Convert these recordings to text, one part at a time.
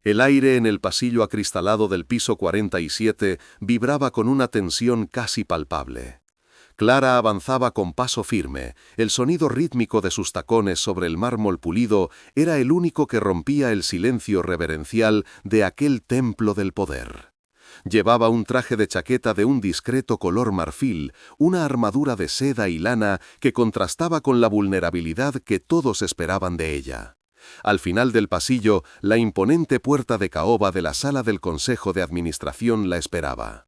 El aire en el pasillo acristalado del piso 47 vibraba con una tensión casi palpable. Clara avanzaba con paso firme. El sonido rítmico de sus tacones sobre el mármol pulido era el único que rompía el silencio reverencial de aquel templo del poder. Llevaba un traje de chaqueta de un discreto color marfil, una armadura de seda y lana que contrastaba con la vulnerabilidad que todos esperaban de ella. Al final del pasillo, la imponente puerta de caoba de la sala del Consejo de Administración la esperaba.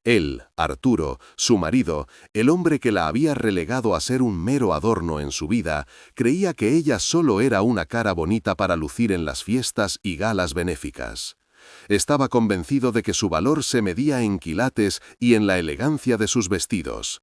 Él, Arturo, su marido, el hombre que la había relegado a ser un mero adorno en su vida, creía que ella solo era una cara bonita para lucir en las fiestas y galas benéficas. Estaba convencido de que su valor se medía en quilates y en la elegancia de sus vestidos.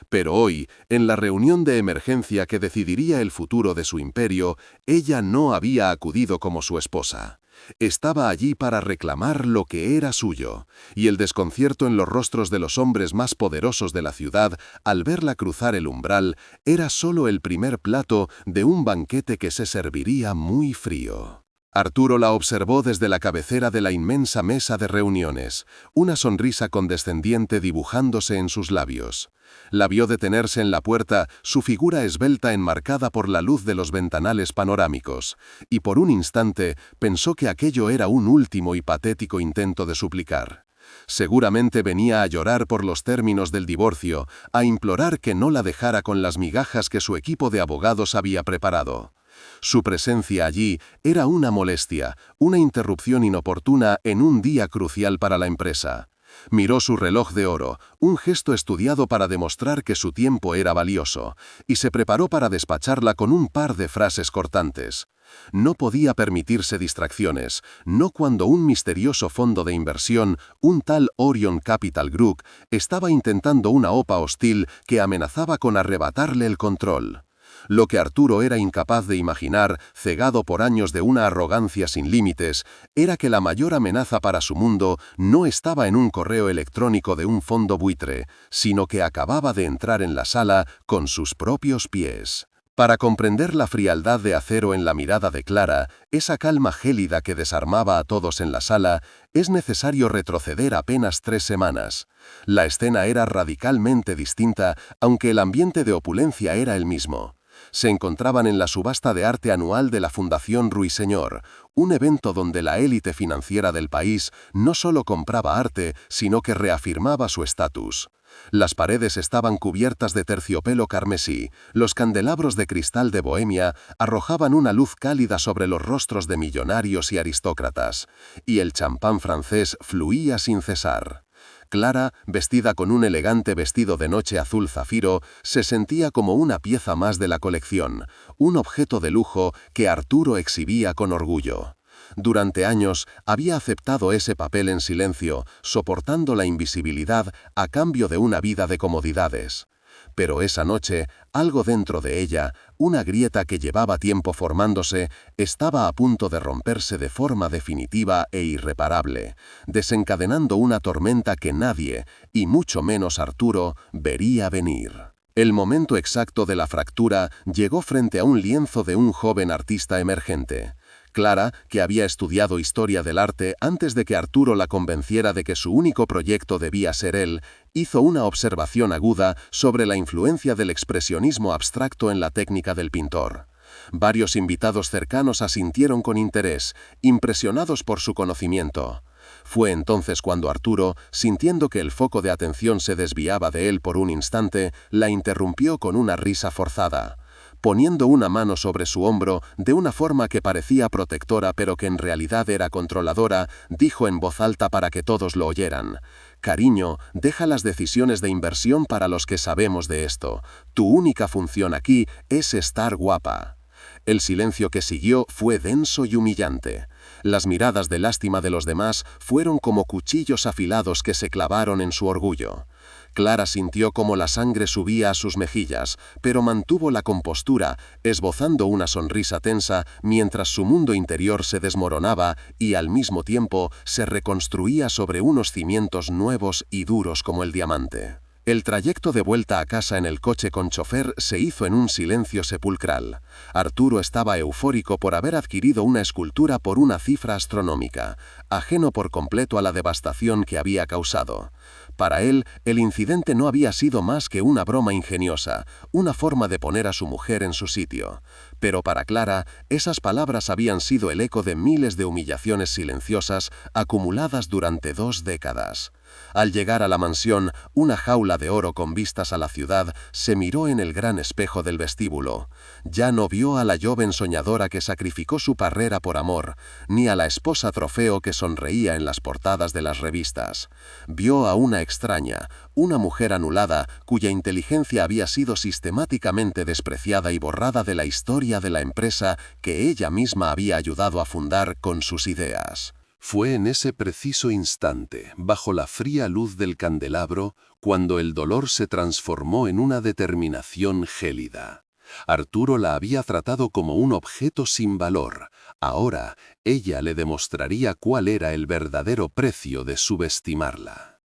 Pero hoy, en la reunión de emergencia que decidiría el futuro de su imperio, ella no había acudido como su esposa. Estaba allí para reclamar lo que era suyo, y el desconcierto en los rostros de los hombres más poderosos de la ciudad al verla cruzar el umbral era solo el primer plato de un banquete que se serviría muy frío. Arturo la observó desde la cabecera de la inmensa mesa de reuniones, una sonrisa condescendiente dibujándose en sus labios. La vio detenerse en la puerta, su figura esbelta enmarcada por la luz de los ventanales panorámicos, y por un instante pensó que aquello era un último y patético intento de suplicar. Seguramente venía a llorar por los términos del divorcio, a implorar que no la dejara con las migajas que su equipo de abogados había preparado. Su presencia allí era una molestia, una interrupción inoportuna en un día crucial para la empresa. Miró su reloj de oro, un gesto estudiado para demostrar que su tiempo era valioso, y se preparó para despacharla con un par de frases cortantes. No podía permitirse distracciones, no cuando un misterioso fondo de inversión, un tal Orion Capital Group, estaba intentando una OPA hostil que amenazaba con arrebatarle el control. Lo que Arturo era incapaz de imaginar, cegado por años de una arrogancia sin límites, era que la mayor amenaza para su mundo no estaba en un correo electrónico de un fondo buitre, sino que acababa de entrar en la sala con sus propios pies. Para comprender la frialdad de acero en la mirada de Clara, esa calma gélida que desarmaba a todos en la sala, es necesario retroceder apenas 3 semanas. La escena era radicalmente distinta, aunque el ambiente de opulencia era el mismo. Se encontraban en la subasta de arte anual de la Fundación Ruiseñor, un evento donde la élite financiera del país no solo compraba arte, sino que reafirmaba su estatus. Las paredes estaban cubiertas de terciopelo carmesí, los candelabros de cristal de Bohemia arrojaban una luz cálida sobre los rostros de millonarios y aristócratas, y el champán francés fluía sin cesar. Clara, vestida con un elegante vestido de noche azul zafiro, se sentía como una pieza más de la colección, un objeto de lujo que Arturo exhibía con orgullo. Durante años había aceptado ese papel en silencio, soportando la invisibilidad a cambio de una vida de comodidades. Pero esa noche, algo dentro de ella, una grieta que llevaba tiempo formándose, estaba a punto de romperse de forma definitiva e irreparable, desencadenando una tormenta que nadie, y mucho menos Arturo, vería venir. El momento exacto de la fractura llegó frente a un lienzo de un joven artista emergente. Clara, que había estudiado historia del arte antes de que Arturo la convenciera de que su único proyecto debía ser él, hizo una observación aguda sobre la influencia del expresionismo abstracto en la técnica del pintor. Varios invitados cercanos asintieron con interés, impresionados por su conocimiento. Fue entonces cuando Arturo, sintiendo que el foco de atención se desviaba de él por un instante, la interrumpió con una risa forzada. Poniendo una mano sobre su hombro, de una forma que parecía protectora pero que en realidad era controladora, dijo en voz alta para que todos lo oyeran: «Cariño, deja las decisiones de inversión para los que sabemos de esto. Tu única función aquí es estar guapa». El silencio que siguió fue denso y humillante. Las miradas de lástima de los demás fueron como cuchillos afilados que se clavaron en su orgullo. Clara sintió cómo la sangre subía a sus mejillas, pero mantuvo la compostura, esbozando una sonrisa tensa mientras su mundo interior se desmoronaba y al mismo tiempo se reconstruía sobre unos cimientos nuevos y duros como el diamante. El trayecto de vuelta a casa en el coche con chofer se hizo en un silencio sepulcral. Arturo estaba eufórico por haber adquirido una escultura por una cifra astronómica, ajeno por completo a la devastación que había causado. Para él, el incidente no había sido más que una broma ingeniosa, una forma de poner a su mujer en su sitio. Pero para Clara, esas palabras habían sido el eco de miles de humillaciones silenciosas acumuladas durante 2 décadas. Al llegar a la mansión, una jaula de oro con vistas a la ciudad, se miró en el gran espejo del vestíbulo. Ya no vio a la joven soñadora que sacrificó su carrera por amor, ni a la esposa trofeo que sonreía en las portadas de las revistas. Vio a una extraña, una mujer anulada, cuya inteligencia había sido sistemáticamente despreciada y borrada de la historia de la empresa que ella misma había ayudado a fundar con sus ideas. Fue en ese preciso instante, bajo la fría luz del candelabro, cuando el dolor se transformó en una determinación gélida. Arturo la había tratado como un objeto sin valor. Ahora, ella le demostraría cuál era el verdadero precio de subestimarla.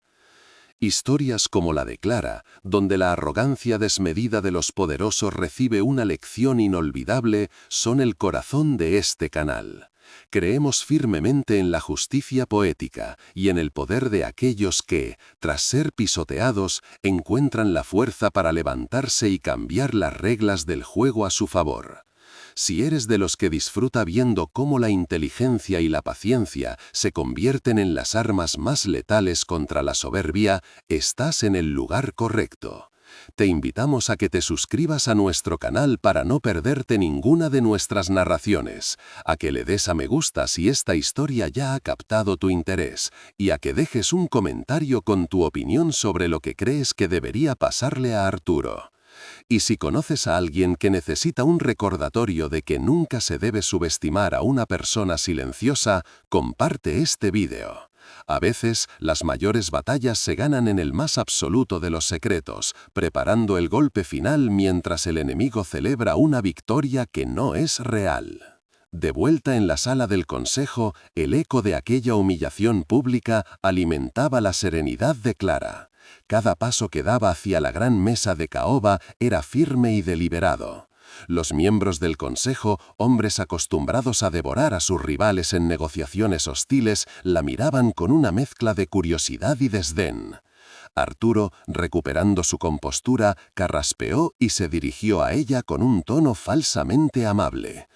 Historias como la de Clara, donde la arrogancia desmedida de los poderosos recibe una lección inolvidable, son el corazón de este canal. Creemos firmemente en la justicia poética y en el poder de aquellos que, tras ser pisoteados, encuentran la fuerza para levantarse y cambiar las reglas del juego a su favor. Si eres de los que disfruta viendo cómo la inteligencia y la paciencia se convierten en las armas más letales contra la soberbia, estás en el lugar correcto. Te invitamos a que te suscribas a nuestro canal para no perderte ninguna de nuestras narraciones, a que le des a me gusta si esta historia ya ha captado tu interés, y a que dejes un comentario con tu opinión sobre lo que crees que debería pasarle a Arturo. Y si conoces a alguien que necesita un recordatorio de que nunca se debe subestimar a una persona silenciosa, comparte este vídeo. A veces, las mayores batallas se ganan en el más absoluto de los secretos, preparando el golpe final mientras el enemigo celebra una victoria que no es real. De vuelta en la sala del consejo, el eco de aquella humillación pública alimentaba la serenidad de Clara. Cada paso que daba hacia la gran mesa de caoba era firme y deliberado. Los miembros del consejo, hombres acostumbrados a devorar a sus rivales en negociaciones hostiles, la miraban con una mezcla de curiosidad y desdén. Arturo, recuperando su compostura, carraspeó y se dirigió a ella con un tono falsamente amable.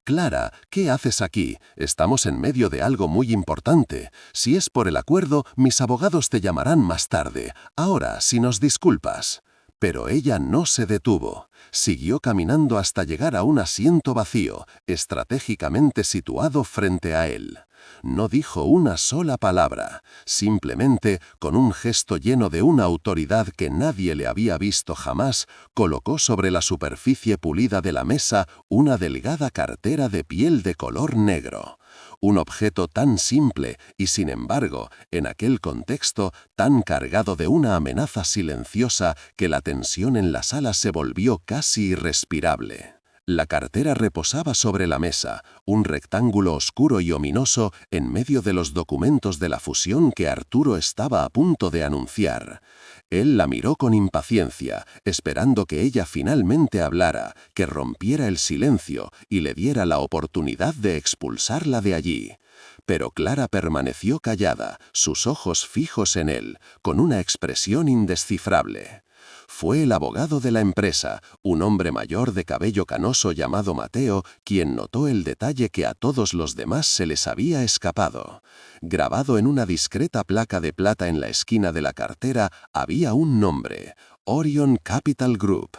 «Clara, ¿qué haces aquí? Estamos en medio de algo muy importante. Si es por el acuerdo, mis abogados te llamarán más tarde. Ahora, si nos disculpas». Pero ella no se detuvo. Siguió caminando hasta llegar a un asiento vacío, estratégicamente situado frente a él. No dijo una sola palabra. Simplemente, con un gesto lleno de una autoridad que nadie le había visto jamás, colocó sobre la superficie pulida de la mesa una delgada cartera de piel de color negro. Un objeto tan simple y, sin embargo, en aquel contexto, tan cargado de una amenaza silenciosa que la tensión en la sala se volvió casi irrespirable. La cartera reposaba sobre la mesa, un rectángulo oscuro y ominoso en medio de los documentos de la fusión que Arturo estaba a punto de anunciar. Él la miró con impaciencia, esperando que ella finalmente hablara, que rompiera el silencio y le diera la oportunidad de expulsarla de allí. Pero Clara permaneció callada, sus ojos fijos en él, con una expresión indescifrable. Fue el abogado de la empresa, un hombre mayor de cabello canoso llamado Mateo, quien notó el detalle que a todos los demás se les había escapado. Grabado en una discreta placa de plata en la esquina de la cartera había un nombre: Orion Capital Group.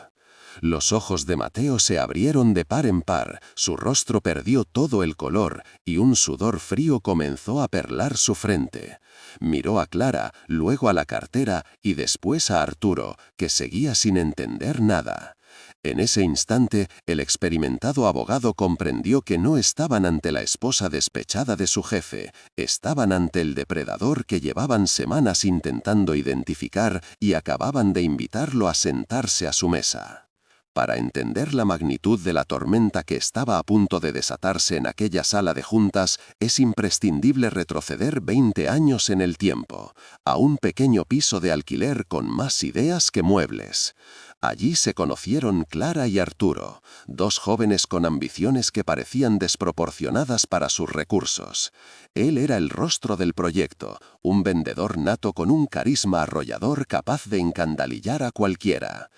Los ojos de Mateo se abrieron de par en par, su rostro perdió todo el color y un sudor frío comenzó a perlar su frente. Miró a Clara, luego a la cartera y después a Arturo, que seguía sin entender nada. En ese instante, el experimentado abogado comprendió que no estaban ante la esposa despechada de su jefe, estaban ante el depredador que llevaban semanas intentando identificar y acababan de invitarlo a sentarse a su mesa. Para entender la magnitud de la tormenta que estaba a punto de desatarse en aquella sala de juntas, es imprescindible retroceder 20 años en el tiempo, a un pequeño piso de alquiler con más ideas que muebles. Allí se conocieron Clara y Arturo, dos jóvenes con ambiciones que parecían desproporcionadas para sus recursos. Él era el rostro del proyecto, un vendedor nato con un carisma arrollador capaz de encandillar a cualquiera.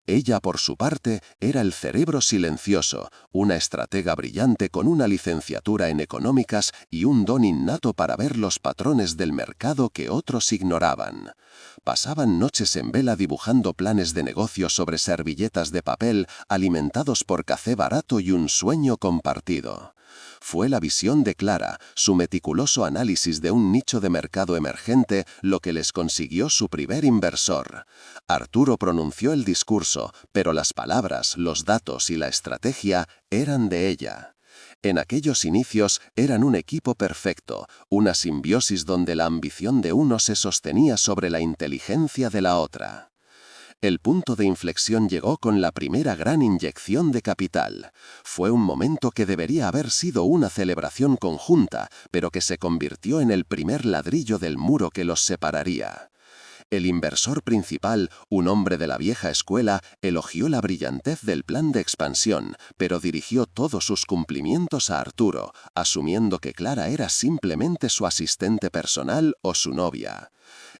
Ella, por su parte, era el cerebro silencioso, una estratega brillante con una licenciatura en económicas y un don innato para ver los patrones del mercado que otros ignoraban. Pasaban noches en vela dibujando planes de negocio sobre servilletas de papel, alimentados por café barato y un sueño compartido. Fue la visión de Clara, su meticuloso análisis de un nicho de mercado emergente, lo que les consiguió su primer inversor. Arturo pronunció el discurso, pero las palabras, los datos y la estrategia eran de ella. En aquellos inicios eran un equipo perfecto, una simbiosis donde la ambición de uno se sostenía sobre la inteligencia de la otra. El punto de inflexión llegó con la primera gran inyección de capital. Fue un momento que debería haber sido una celebración conjunta, pero que se convirtió en el primer ladrillo del muro que los separaría. El inversor principal, un hombre de la vieja escuela, elogió la brillantez del plan de expansión, pero dirigió todos sus cumplimientos a Arturo, asumiendo que Clara era simplemente su asistente personal o su novia.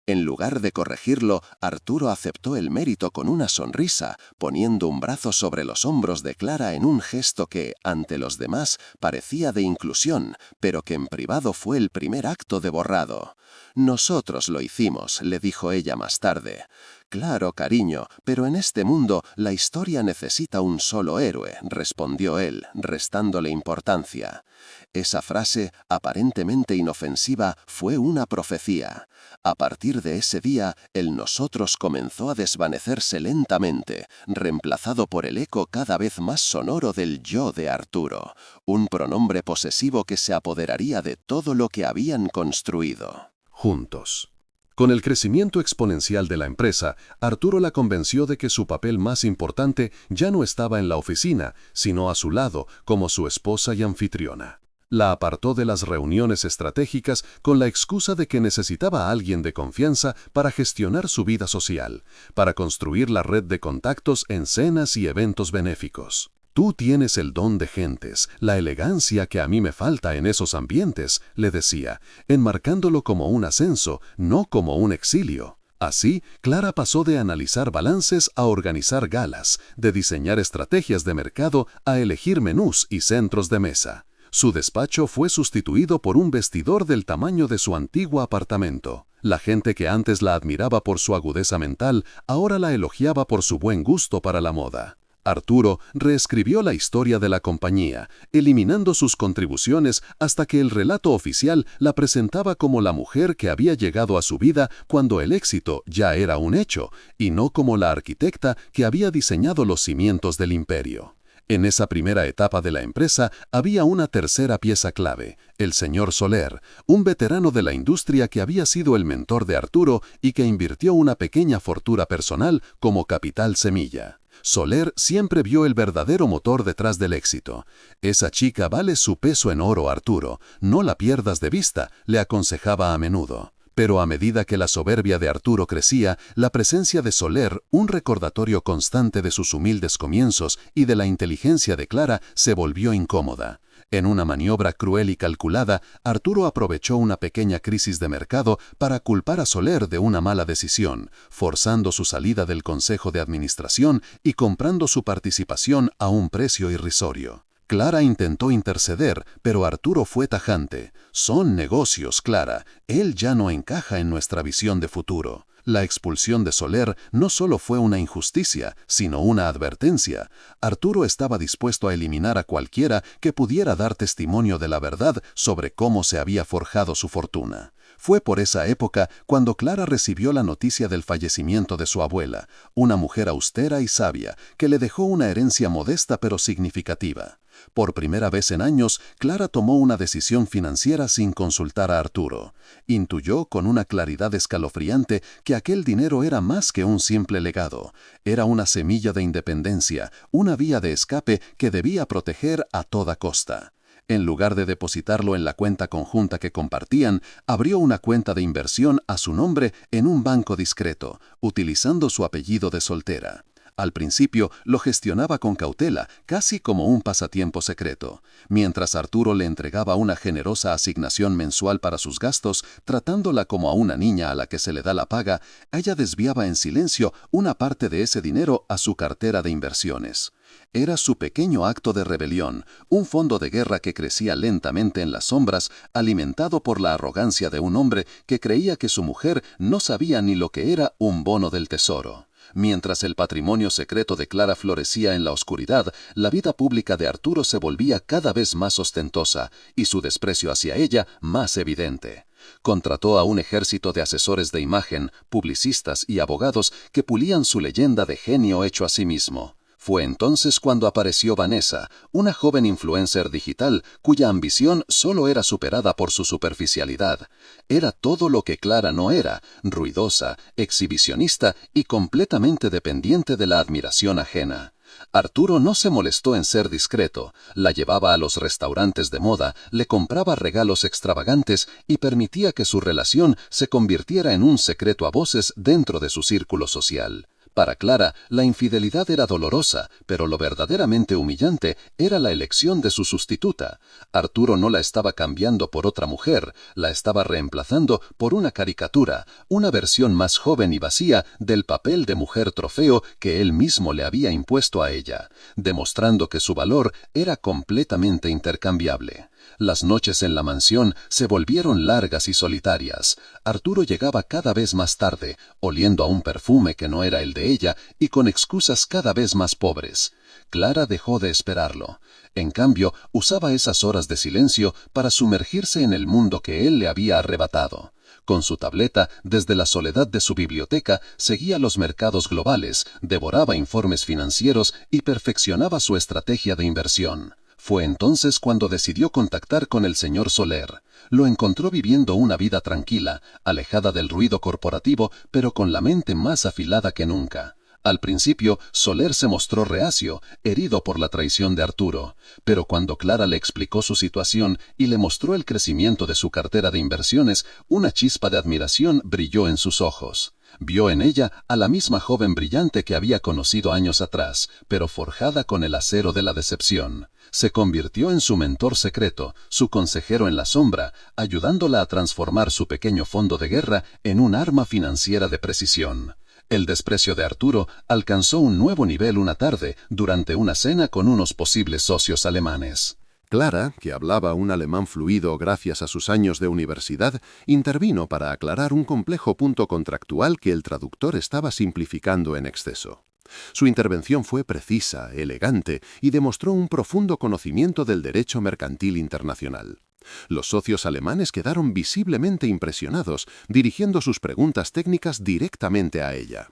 En lugar de corregirlo, Arturo aceptó el mérito con una sonrisa, poniendo un brazo sobre los hombros de Clara en un gesto que, ante los demás, parecía de inclusión, pero que en privado fue el primer acto de borrado. «Nosotros lo hicimos», le dijo ella más tarde. «Claro, cariño, pero en este mundo la historia necesita un solo héroe», respondió él, restándole importancia. Esa frase, aparentemente inofensiva, fue una profecía. A partir de ese día, el nosotros comenzó a desvanecerse lentamente, reemplazado por el eco cada vez más sonoro del yo de Arturo, un pronombre posesivo que se apoderaría de todo lo que habían construido. Juntos. Con el crecimiento exponencial de la empresa, Arturo la convenció de que su papel más importante ya no estaba en la oficina, sino a su lado, como su esposa y anfitriona. La apartó de las reuniones estratégicas con la excusa de que necesitaba a alguien de confianza para gestionar su vida social, para construir la red de contactos en cenas y eventos benéficos. «Tú tienes el don de gentes, la elegancia que a mí me falta en esos ambientes», le decía, enmarcándolo como un ascenso, no como un exilio. Así, Clara pasó de analizar balances a organizar galas, de diseñar estrategias de mercado a elegir menús y centros de mesa. Su despacho fue sustituido por un vestidor del tamaño de su antiguo apartamento. La gente que antes la admiraba por su agudeza mental, ahora la elogiaba por su buen gusto para la moda. Arturo reescribió la historia de la compañía, eliminando sus contribuciones hasta que el relato oficial la presentaba como la mujer que había llegado a su vida cuando el éxito ya era un hecho, y no como la arquitecta que había diseñado los cimientos del imperio. En esa primera etapa de la empresa había una tercera pieza clave, el señor Soler, un veterano de la industria que había sido el mentor de Arturo y que invirtió una pequeña fortuna personal como capital semilla. Soler siempre vio el verdadero motor detrás del éxito. «Esa chica vale su peso en oro, Arturo, no la pierdas de vista», le aconsejaba a menudo. Pero a medida que la soberbia de Arturo crecía, la presencia de Soler, un recordatorio constante de sus humildes comienzos y de la inteligencia de Clara, se volvió incómoda. En una maniobra cruel y calculada, Arturo aprovechó una pequeña crisis de mercado para culpar a Soler de una mala decisión, forzando su salida del Consejo de Administración y comprando su participación a un precio irrisorio. Clara intentó interceder, pero Arturo fue tajante. «Son negocios, Clara. Él ya no encaja en nuestra visión de futuro». La expulsión de Soler no solo fue una injusticia, sino una advertencia. Arturo estaba dispuesto a eliminar a cualquiera que pudiera dar testimonio de la verdad sobre cómo se había forjado su fortuna. Fue por esa época cuando Clara recibió la noticia del fallecimiento de su abuela, una mujer austera y sabia, que le dejó una herencia modesta pero significativa. Por primera vez en años, Clara tomó una decisión financiera sin consultar a Arturo. Intuyó con una claridad escalofriante que aquel dinero era más que un simple legado. Era una semilla de independencia, una vía de escape que debía proteger a toda costa. En lugar de depositarlo en la cuenta conjunta que compartían, abrió una cuenta de inversión a su nombre en un banco discreto, utilizando su apellido de soltera. Al principio lo gestionaba con cautela, casi como un pasatiempo secreto. Mientras Arturo le entregaba una generosa asignación mensual para sus gastos, tratándola como a una niña a la que se le da la paga, ella desviaba en silencio una parte de ese dinero a su cartera de inversiones. Era su pequeño acto de rebelión, un fondo de guerra que crecía lentamente en las sombras, alimentado por la arrogancia de un hombre que creía que su mujer no sabía ni lo que era un bono del tesoro. Mientras el patrimonio secreto de Clara florecía en la oscuridad, la vida pública de Arturo se volvía cada vez más ostentosa y su desprecio hacia ella más evidente. Contrató a un ejército de asesores de imagen, publicistas y abogados que pulían su leyenda de genio hecho a sí mismo. Fue entonces cuando apareció Vanessa, una joven influencer digital cuya ambición solo era superada por su superficialidad. Era todo lo que Clara no era, ruidosa, exhibicionista y completamente dependiente de la admiración ajena. Arturo no se molestó en ser discreto, la llevaba a los restaurantes de moda, le compraba regalos extravagantes y permitía que su relación se convirtiera en un secreto a voces dentro de su círculo social. Para Clara, la infidelidad era dolorosa, pero lo verdaderamente humillante era la elección de su sustituta. Arturo no la estaba cambiando por otra mujer, la estaba reemplazando por una caricatura, una versión más joven y vacía del papel de mujer trofeo que él mismo le había impuesto a ella, demostrando que su valor era completamente intercambiable. Las noches en la mansión se volvieron largas y solitarias. Arturo llegaba cada vez más tarde, oliendo a un perfume que no era el de ella y con excusas cada vez más pobres. Clara dejó de esperarlo. En cambio, usaba esas horas de silencio para sumergirse en el mundo que él le había arrebatado. Con su tableta, desde la soledad de su biblioteca, seguía los mercados globales, devoraba informes financieros y perfeccionaba su estrategia de inversión. Fue entonces cuando decidió contactar con el señor Soler. Lo encontró viviendo una vida tranquila, alejada del ruido corporativo, pero con la mente más afilada que nunca. Al principio, Soler se mostró reacio, herido por la traición de Arturo, pero cuando Clara le explicó su situación y le mostró el crecimiento de su cartera de inversiones, una chispa de admiración brilló en sus ojos. Vio en ella a la misma joven brillante que había conocido años atrás, pero forjada con el acero de la decepción. Se convirtió en su mentor secreto, su consejero en la sombra, ayudándola a transformar su pequeño fondo de guerra en un arma financiera de precisión. El desprecio de Arturo alcanzó un nuevo nivel una tarde, durante una cena con unos posibles socios alemanes. Clara, que hablaba un alemán fluido gracias a sus años de universidad, intervino para aclarar un complejo punto contractual que el traductor estaba simplificando en exceso. Su intervención fue precisa, elegante y demostró un profundo conocimiento del derecho mercantil internacional. Los socios alemanes quedaron visiblemente impresionados, dirigiendo sus preguntas técnicas directamente a ella.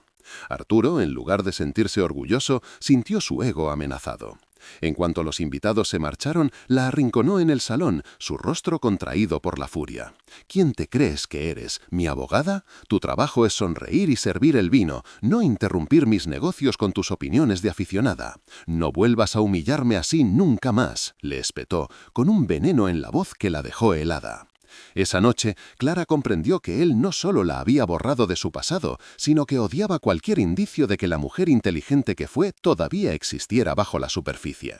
Arturo, en lugar de sentirse orgulloso, sintió su ego amenazado. En cuanto los invitados se marcharon, la arrinconó en el salón, su rostro contraído por la furia. ¿Quién te crees que eres? ¿Mi abogada? Tu trabajo es sonreír y servir el vino, no interrumpir mis negocios con tus opiniones de aficionada. No vuelvas a humillarme así nunca más, le espetó, con un veneno en la voz que la dejó helada. Esa noche, Clara comprendió que él no solo la había borrado de su pasado, sino que odiaba cualquier indicio de que la mujer inteligente que fue todavía existiera bajo la superficie.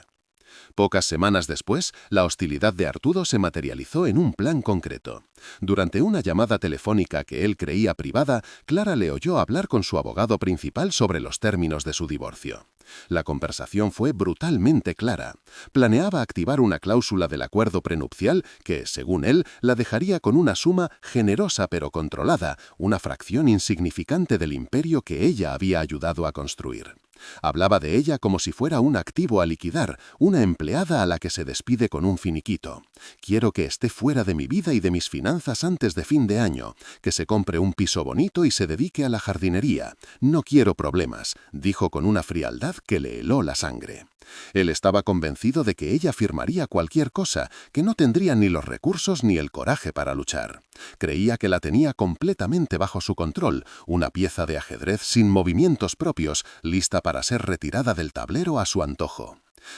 Pocas semanas después, la hostilidad de Arturo se materializó en un plan concreto. Durante una llamada telefónica que él creía privada, Clara le oyó hablar con su abogado principal sobre los términos de su divorcio. La conversación fue brutalmente clara. Planeaba activar una cláusula del acuerdo prenupcial que, según él, la dejaría con una suma generosa pero controlada, una fracción insignificante del imperio que ella había ayudado a construir. Hablaba de ella como si fuera un activo a liquidar, una empleada a la que se despide con un finiquito. Quiero que esté fuera de mi vida y de mis finanzas antes de fin de año, que se compre un piso bonito y se dedique a la jardinería. No quiero problemas, dijo con una frialdad que le heló la sangre. Él estaba convencido de que ella firmaría cualquier cosa, que no tendría ni los recursos ni el coraje para luchar. Creía que la tenía completamente bajo su control, una pieza de ajedrez sin movimientos propios, lista para ser retirada del tablero a su antojo.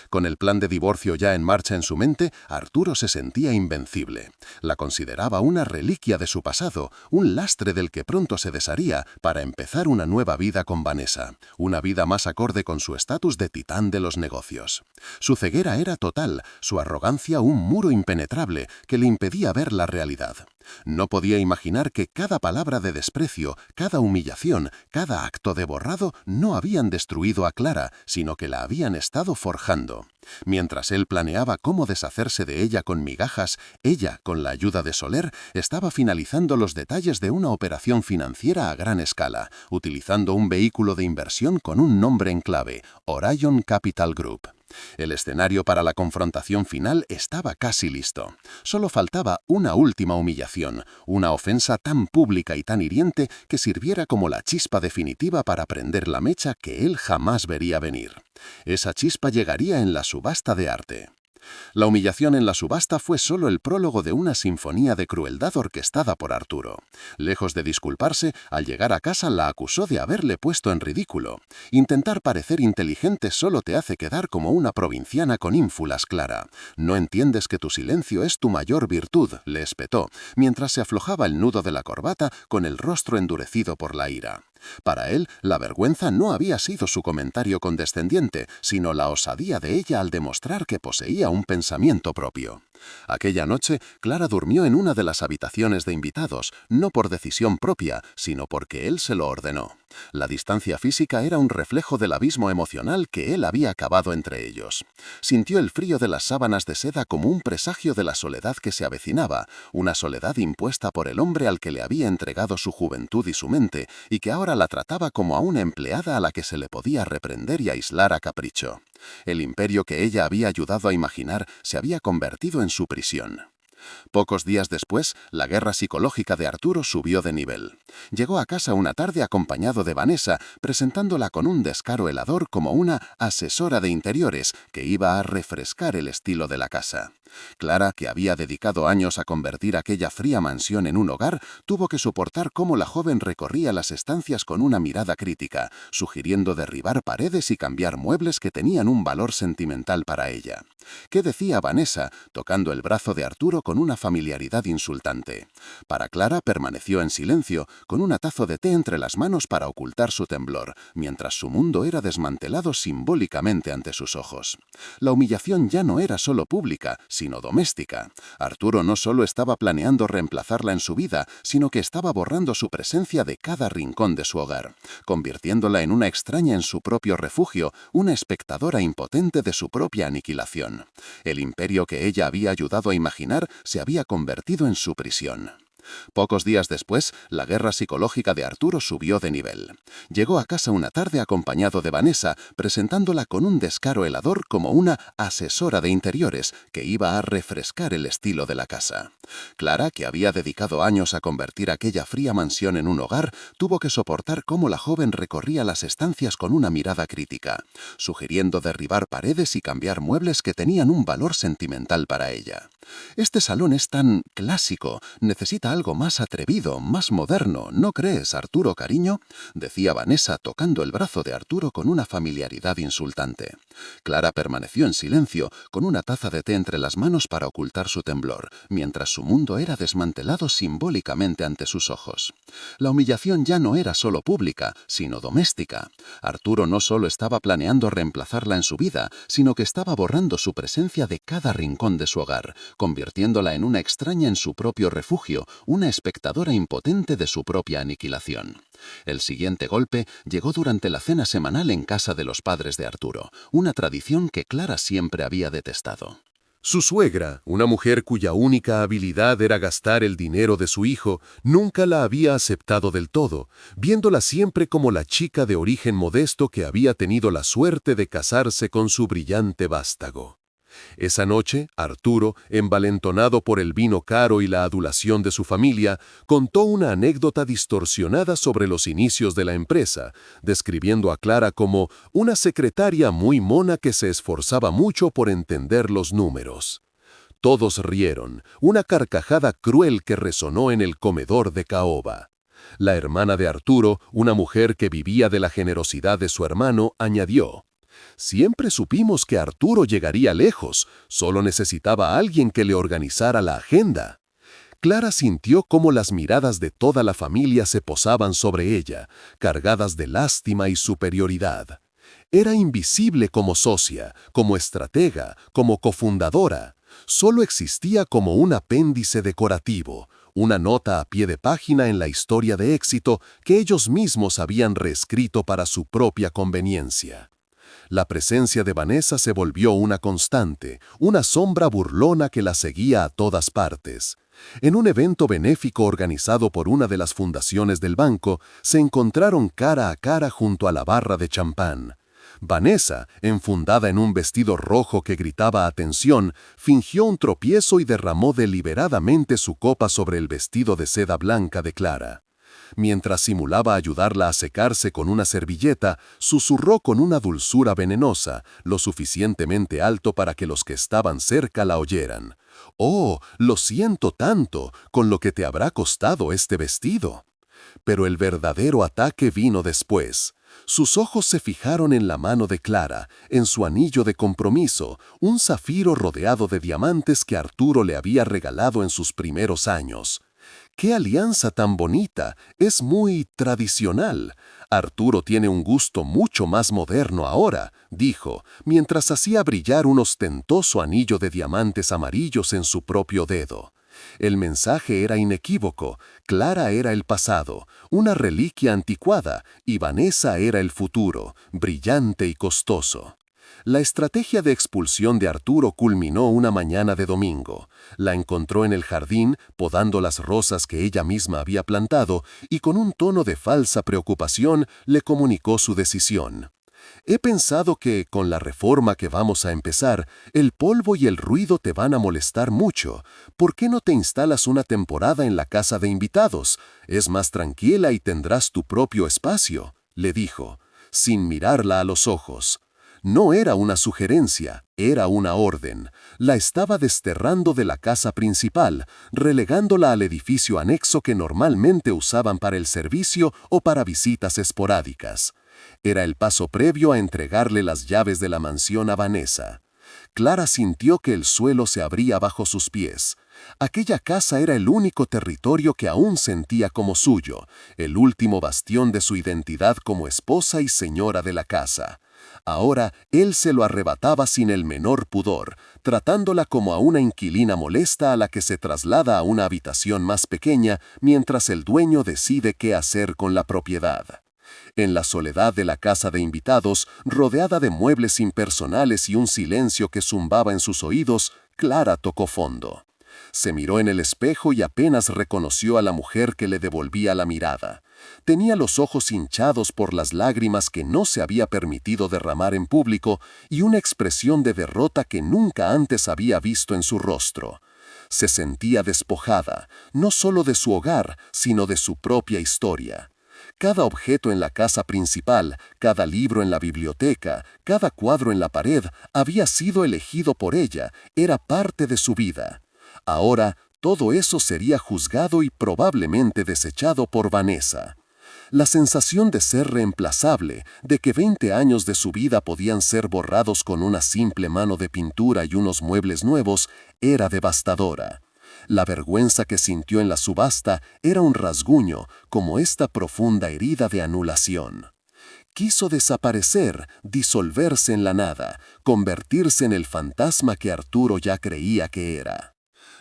Con el plan de divorcio ya en marcha en su mente, Arturo se sentía invencible. La consideraba una reliquia de su pasado, un lastre del que pronto se desharía para empezar una nueva vida con Vanessa, una vida más acorde con su estatus de titán de los negocios. Su ceguera era total, su arrogancia un muro impenetrable que le impedía ver la realidad. No podía imaginar que cada palabra de desprecio, cada humillación, cada acto de borrado no habían destruido a Clara, sino que la habían estado forjando. Mientras él planeaba cómo deshacerse de ella con migajas, ella, con la ayuda de Soler, estaba finalizando los detalles de una operación financiera a gran escala, utilizando un vehículo de inversión con un nombre en clave, Orion Capital Group. El escenario para la confrontación final estaba casi listo. Solo faltaba una última humillación, una ofensa tan pública y tan hiriente que sirviera como la chispa definitiva para prender la mecha que él jamás vería venir. Esa chispa llegaría en la subasta de arte. La humillación en la subasta fue solo el prólogo de una sinfonía de crueldad orquestada por Arturo. Lejos de disculparse, al llegar a casa la acusó de haberle puesto en ridículo. Intentar parecer inteligente solo te hace quedar como una provinciana con ínfulas, Clara. No entiendes que tu silencio es tu mayor virtud, le espetó, mientras se aflojaba el nudo de la corbata con el rostro endurecido por la ira. Para él, la vergüenza no había sido su comentario condescendiente, sino la osadía de ella al demostrar que poseía un pensamiento propio. Aquella noche, Clara durmió en una de las habitaciones de invitados, no por decisión propia, sino porque él se lo ordenó. La distancia física era un reflejo del abismo emocional que él había cavado entre ellos. Sintió el frío de las sábanas de seda como un presagio de la soledad que se avecinaba, una soledad impuesta por el hombre al que le había entregado su juventud y su mente, y que ahora la trataba como a una empleada a la que se le podía reprender y aislar a capricho. El imperio que ella había ayudado a imaginar se había convertido en su prisión. Pocos días después, la guerra psicológica de Arturo subió de nivel. Llegó a casa una tarde acompañado de Vanessa, presentándola con un descaro helador como una asesora de interiores que iba a refrescar el estilo de la casa. Clara, que había dedicado años a convertir aquella fría mansión en un hogar, tuvo que soportar cómo la joven recorría las estancias con una mirada crítica, sugiriendo derribar paredes y cambiar muebles que tenían un valor sentimental para ella. ¿Qué decía Vanessa, tocando el brazo de Arturo con una familiaridad insultante? Para Clara permaneció en silencio, con una taza de té entre las manos para ocultar su temblor, mientras su mundo era desmantelado simbólicamente ante sus ojos. La humillación ya no era solo pública, sino doméstica. Arturo no solo estaba planeando reemplazarla en su vida, sino que estaba borrando su presencia de cada rincón de su hogar, convirtiéndola en una extraña en su propio refugio, una espectadora impotente de su propia aniquilación. El imperio que ella había ayudado a imaginar se había convertido en su prisión. Pocos días después, la guerra psicológica de Arturo subió de nivel. Llegó a casa una tarde acompañado de Vanessa, presentándola con un descaro helador como una asesora de interiores que iba a refrescar el estilo de la casa. Clara, que había dedicado años a convertir aquella fría mansión en un hogar, tuvo que soportar cómo la joven recorría las estancias con una mirada crítica, sugiriendo derribar paredes y cambiar muebles que tenían un valor sentimental para ella. Este salón es tan clásico, necesita algo más atrevido, más moderno, ¿no crees, Arturo, cariño?, decía Vanessa tocando el brazo de Arturo con una familiaridad insultante. Clara permaneció en silencio, con una taza de té entre las manos para ocultar su temblor, mientras su mundo era desmantelado simbólicamente ante sus ojos. La humillación ya no era solo pública, sino doméstica. Arturo no solo estaba planeando reemplazarla en su vida, sino que estaba borrando su presencia de cada rincón de su hogar, convirtiéndola en una extraña en su propio refugio, una espectadora impotente de su propia aniquilación. El siguiente golpe llegó durante la cena semanal en casa de los padres de Arturo, una tradición que Clara siempre había detestado. Su suegra, una mujer cuya única habilidad era gastar el dinero de su hijo, nunca la había aceptado del todo, viéndola siempre como la chica de origen modesto que había tenido la suerte de casarse con su brillante vástago. Esa noche, Arturo, envalentonado por el vino caro y la adulación de su familia, contó una anécdota distorsionada sobre los inicios de la empresa, describiendo a Clara como una secretaria muy mona que se esforzaba mucho por entender los números. Todos rieron, una carcajada cruel que resonó en el comedor de caoba. La hermana de Arturo, una mujer que vivía de la generosidad de su hermano, añadió: «Siempre supimos que Arturo llegaría lejos, solo necesitaba a alguien que le organizara la agenda». Clara sintió cómo las miradas de toda la familia se posaban sobre ella, cargadas de lástima y superioridad. Era invisible como socia, como estratega, como cofundadora. Solo existía como un apéndice decorativo, una nota a pie de página en la historia de éxito que ellos mismos habían reescrito para su propia conveniencia. La presencia de Vanessa se volvió una constante, una sombra burlona que la seguía a todas partes. En un evento benéfico organizado por una de las fundaciones del banco, se encontraron cara a cara junto a la barra de champán. Vanessa, enfundada en un vestido rojo que gritaba atención, fingió un tropiezo y derramó deliberadamente su copa sobre el vestido de seda blanca de Clara. Mientras simulaba ayudarla a secarse con una servilleta, susurró con una dulzura venenosa, lo suficientemente alto para que los que estaban cerca la oyeran: «Oh, lo siento tanto, con lo que te habrá costado este vestido». Pero el verdadero ataque vino después. Sus ojos se fijaron en la mano de Clara, en su anillo de compromiso, un zafiro rodeado de diamantes que Arturo le había regalado en sus primeros años. ¡Qué alianza tan bonita! Es muy tradicional. Arturo tiene un gusto mucho más moderno ahora, dijo, mientras hacía brillar un ostentoso anillo de diamantes amarillos en su propio dedo. El mensaje era inequívoco: Clara era el pasado, una reliquia anticuada, y Vanessa era el futuro, brillante y costoso. La estrategia de expulsión de Arturo culminó una mañana de domingo. La encontró en el jardín, podando las rosas que ella misma había plantado, y con un tono de falsa preocupación le comunicó su decisión. «He pensado que, con la reforma que vamos a empezar, el polvo y el ruido te van a molestar mucho. ¿Por qué no te instalas una temporada en la casa de invitados? Es más tranquila y tendrás tu propio espacio», le dijo, sin mirarla a los ojos. No era una sugerencia, era una orden. La estaba desterrando de la casa principal, relegándola al edificio anexo que normalmente usaban para el servicio o para visitas esporádicas. Era el paso previo a entregarle las llaves de la mansión a Vanessa. Clara sintió que el suelo se abría bajo sus pies. Aquella casa era el único territorio que aún sentía como suyo, el último bastión de su identidad como esposa y señora de la casa. Ahora él se lo arrebataba sin el menor pudor, tratándola como a una inquilina molesta a la que se traslada a una habitación más pequeña mientras el dueño decide qué hacer con la propiedad. En la soledad de la casa de invitados, rodeada de muebles impersonales y un silencio que zumbaba en sus oídos, Clara tocó fondo. Se miró en el espejo y apenas reconoció a la mujer que le devolvía la mirada. Tenía los ojos hinchados por las lágrimas que no se había permitido derramar en público y una expresión de derrota que nunca antes había visto en su rostro. Se sentía despojada, no solo de su hogar, sino de su propia historia. Cada objeto en la casa principal, cada libro en la biblioteca, cada cuadro en la pared había sido elegido por ella, era parte de su vida. Ahora, todo eso sería juzgado y probablemente desechado por Vanessa. La sensación de ser reemplazable, de que 20 años de su vida podían ser borrados con una simple mano de pintura y unos muebles nuevos, era devastadora. La vergüenza que sintió en la subasta era un rasguño, como esta profunda herida de anulación. Quiso desaparecer, disolverse en la nada, convertirse en el fantasma que Arturo ya creía que era.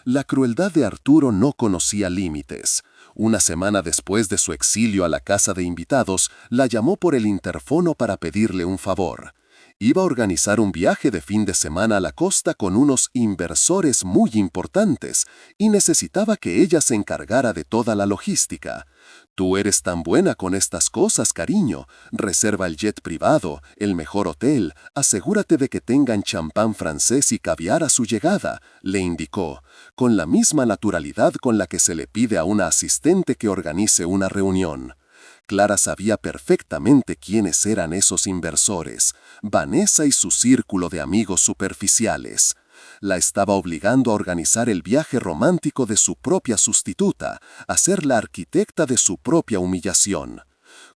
La crueldad de Arturo no conocía límites. Una semana después de su exilio a la casa de invitados, la llamó por el interfono para pedirle un favor. Iba a organizar un viaje de fin de semana a la costa con unos inversores muy importantes y necesitaba que ella se encargara de toda la logística. Tú eres tan buena con estas cosas, cariño. Reserva el jet privado, el mejor hotel, asegúrate de que tengan champán francés y caviar a su llegada, le indicó, con la misma naturalidad con la que se le pide a una asistente que organice una reunión. Clara sabía perfectamente quiénes eran esos inversores, Vanessa y su círculo de amigos superficiales. La estaba obligando a organizar el viaje romántico de su propia sustituta, a ser la arquitecta de su propia humillación.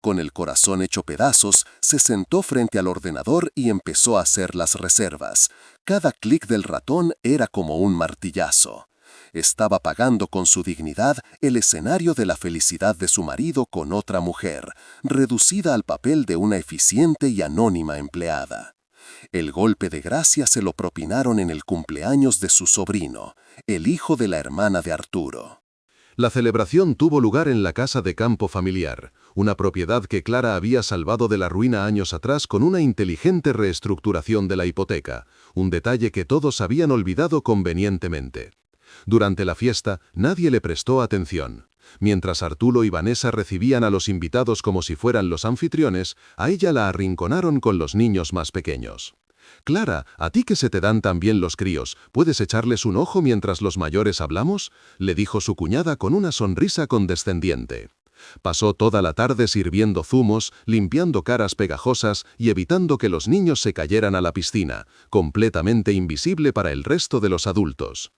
Con el corazón hecho pedazos, se sentó frente al ordenador y empezó a hacer las reservas. Cada clic del ratón era como un martillazo. Estaba pagando con su dignidad el escenario de la felicidad de su marido con otra mujer, reducida al papel de una eficiente y anónima empleada. El golpe de gracia se lo propinaron en el cumpleaños de su sobrino, el hijo de la hermana de Arturo. La celebración tuvo lugar en la casa de campo familiar, una propiedad que Clara había salvado de la ruina años atrás con una inteligente reestructuración de la hipoteca, un detalle que todos habían olvidado convenientemente. Durante la fiesta, nadie le prestó atención. Mientras Arturo y Vanessa recibían a los invitados como si fueran los anfitriones, a ella la arrinconaron con los niños más pequeños. «Clara, ¿a ti que se te dan tan bien los críos, puedes echarles un ojo mientras los mayores hablamos?», le dijo su cuñada con una sonrisa condescendiente. Pasó toda la tarde sirviendo zumos, limpiando caras pegajosas y evitando que los niños se cayeran a la piscina, completamente invisible para el resto de los adultos.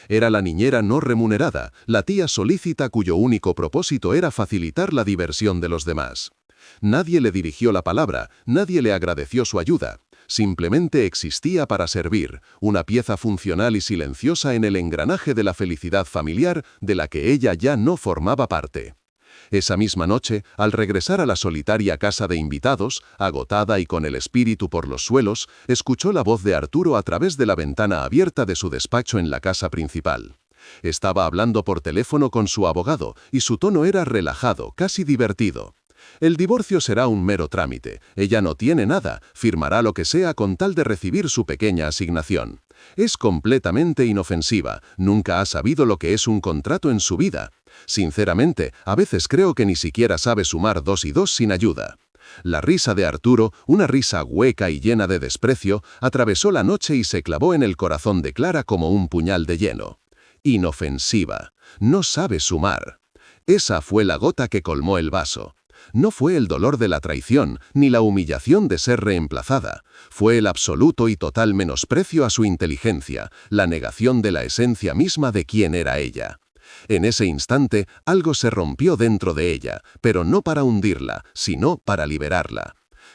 Era la niñera no remunerada, la tía solícita cuyo único propósito era facilitar la diversión de los demás. Nadie le dirigió la palabra, nadie le agradeció su ayuda. Simplemente existía para servir, una pieza funcional y silenciosa en el engranaje de la felicidad familiar de la que ella ya no formaba parte. Esa misma noche, al regresar a la solitaria casa de invitados, agotada y con el espíritu por los suelos, escuchó la voz de Arturo a través de la ventana abierta de su despacho en la casa principal. Estaba hablando por teléfono con su abogado, y su tono era relajado, casi divertido. «El divorcio será un mero trámite. Ella no tiene nada, firmará lo que sea con tal de recibir su pequeña asignación. Es completamente inofensiva, nunca ha sabido lo que es un contrato en su vida. Sinceramente, a veces creo que ni siquiera sabe sumar 2 y 2 sin ayuda». La risa de Arturo, una risa hueca y llena de desprecio, atravesó la noche y se clavó en el corazón de Clara como un puñal de hielo. Inofensiva. No sabe sumar. Esa fue la gota que colmó el vaso. No fue el dolor de la traición, ni la humillación de ser reemplazada. Fue el absoluto y total menosprecio a su inteligencia, la negación de la esencia misma de quién era ella. En ese instante, algo se rompió dentro de ella, pero no para hundirla, sino para liberarla.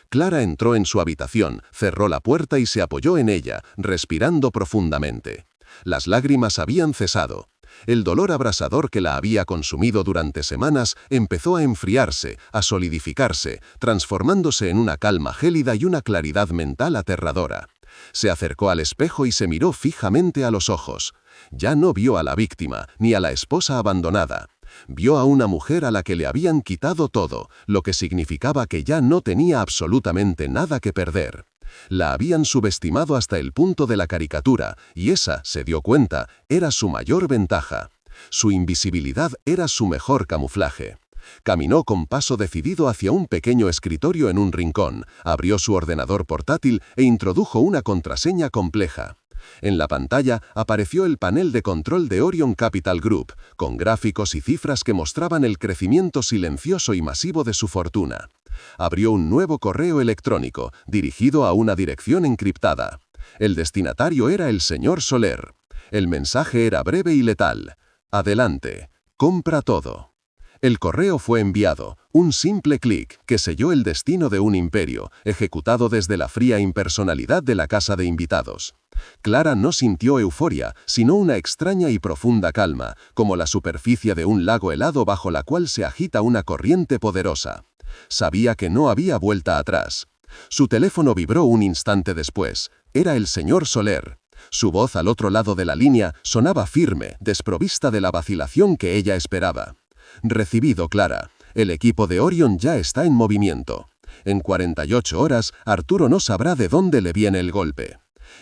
Clara entró en su habitación, cerró la puerta y se apoyó en ella, respirando profundamente. Las lágrimas habían cesado. El dolor abrasador que la había consumido durante semanas empezó a enfriarse, a solidificarse, transformándose en una calma gélida y una claridad mental aterradora. Se acercó al espejo y se miró fijamente a los ojos. Ya no vio a la víctima, ni a la esposa abandonada. Vio a una mujer a la que le habían quitado todo, lo que significaba que ya no tenía absolutamente nada que perder. La habían subestimado hasta el punto de la caricatura, y esa, se dio cuenta, era su mayor ventaja. Su invisibilidad era su mejor camuflaje. Caminó con paso decidido hacia un pequeño escritorio en un rincón, abrió su ordenador portátil e introdujo una contraseña compleja. En la pantalla apareció el panel de control de Orion Capital Group, con gráficos y cifras que mostraban el crecimiento silencioso y masivo de su fortuna. Abrió un nuevo correo electrónico, dirigido a una dirección encriptada. El destinatario era el señor Soler. El mensaje era breve y letal. «Adelante. Compra todo». El correo fue enviado, un simple clic que selló el destino de un imperio, ejecutado desde la fría impersonalidad de la casa de invitados. Clara no sintió euforia, sino una extraña y profunda calma, como la superficie de un lago helado bajo la cual se agita una corriente poderosa. Sabía que no había vuelta atrás. Su teléfono vibró un instante después. Era el señor Soler. Su voz al otro lado de la línea sonaba firme, desprovista de la vacilación que ella esperaba. «Recibido, Clara. El equipo de Orion ya está en movimiento. En 48 horas, Arturo no sabrá de dónde le viene el golpe.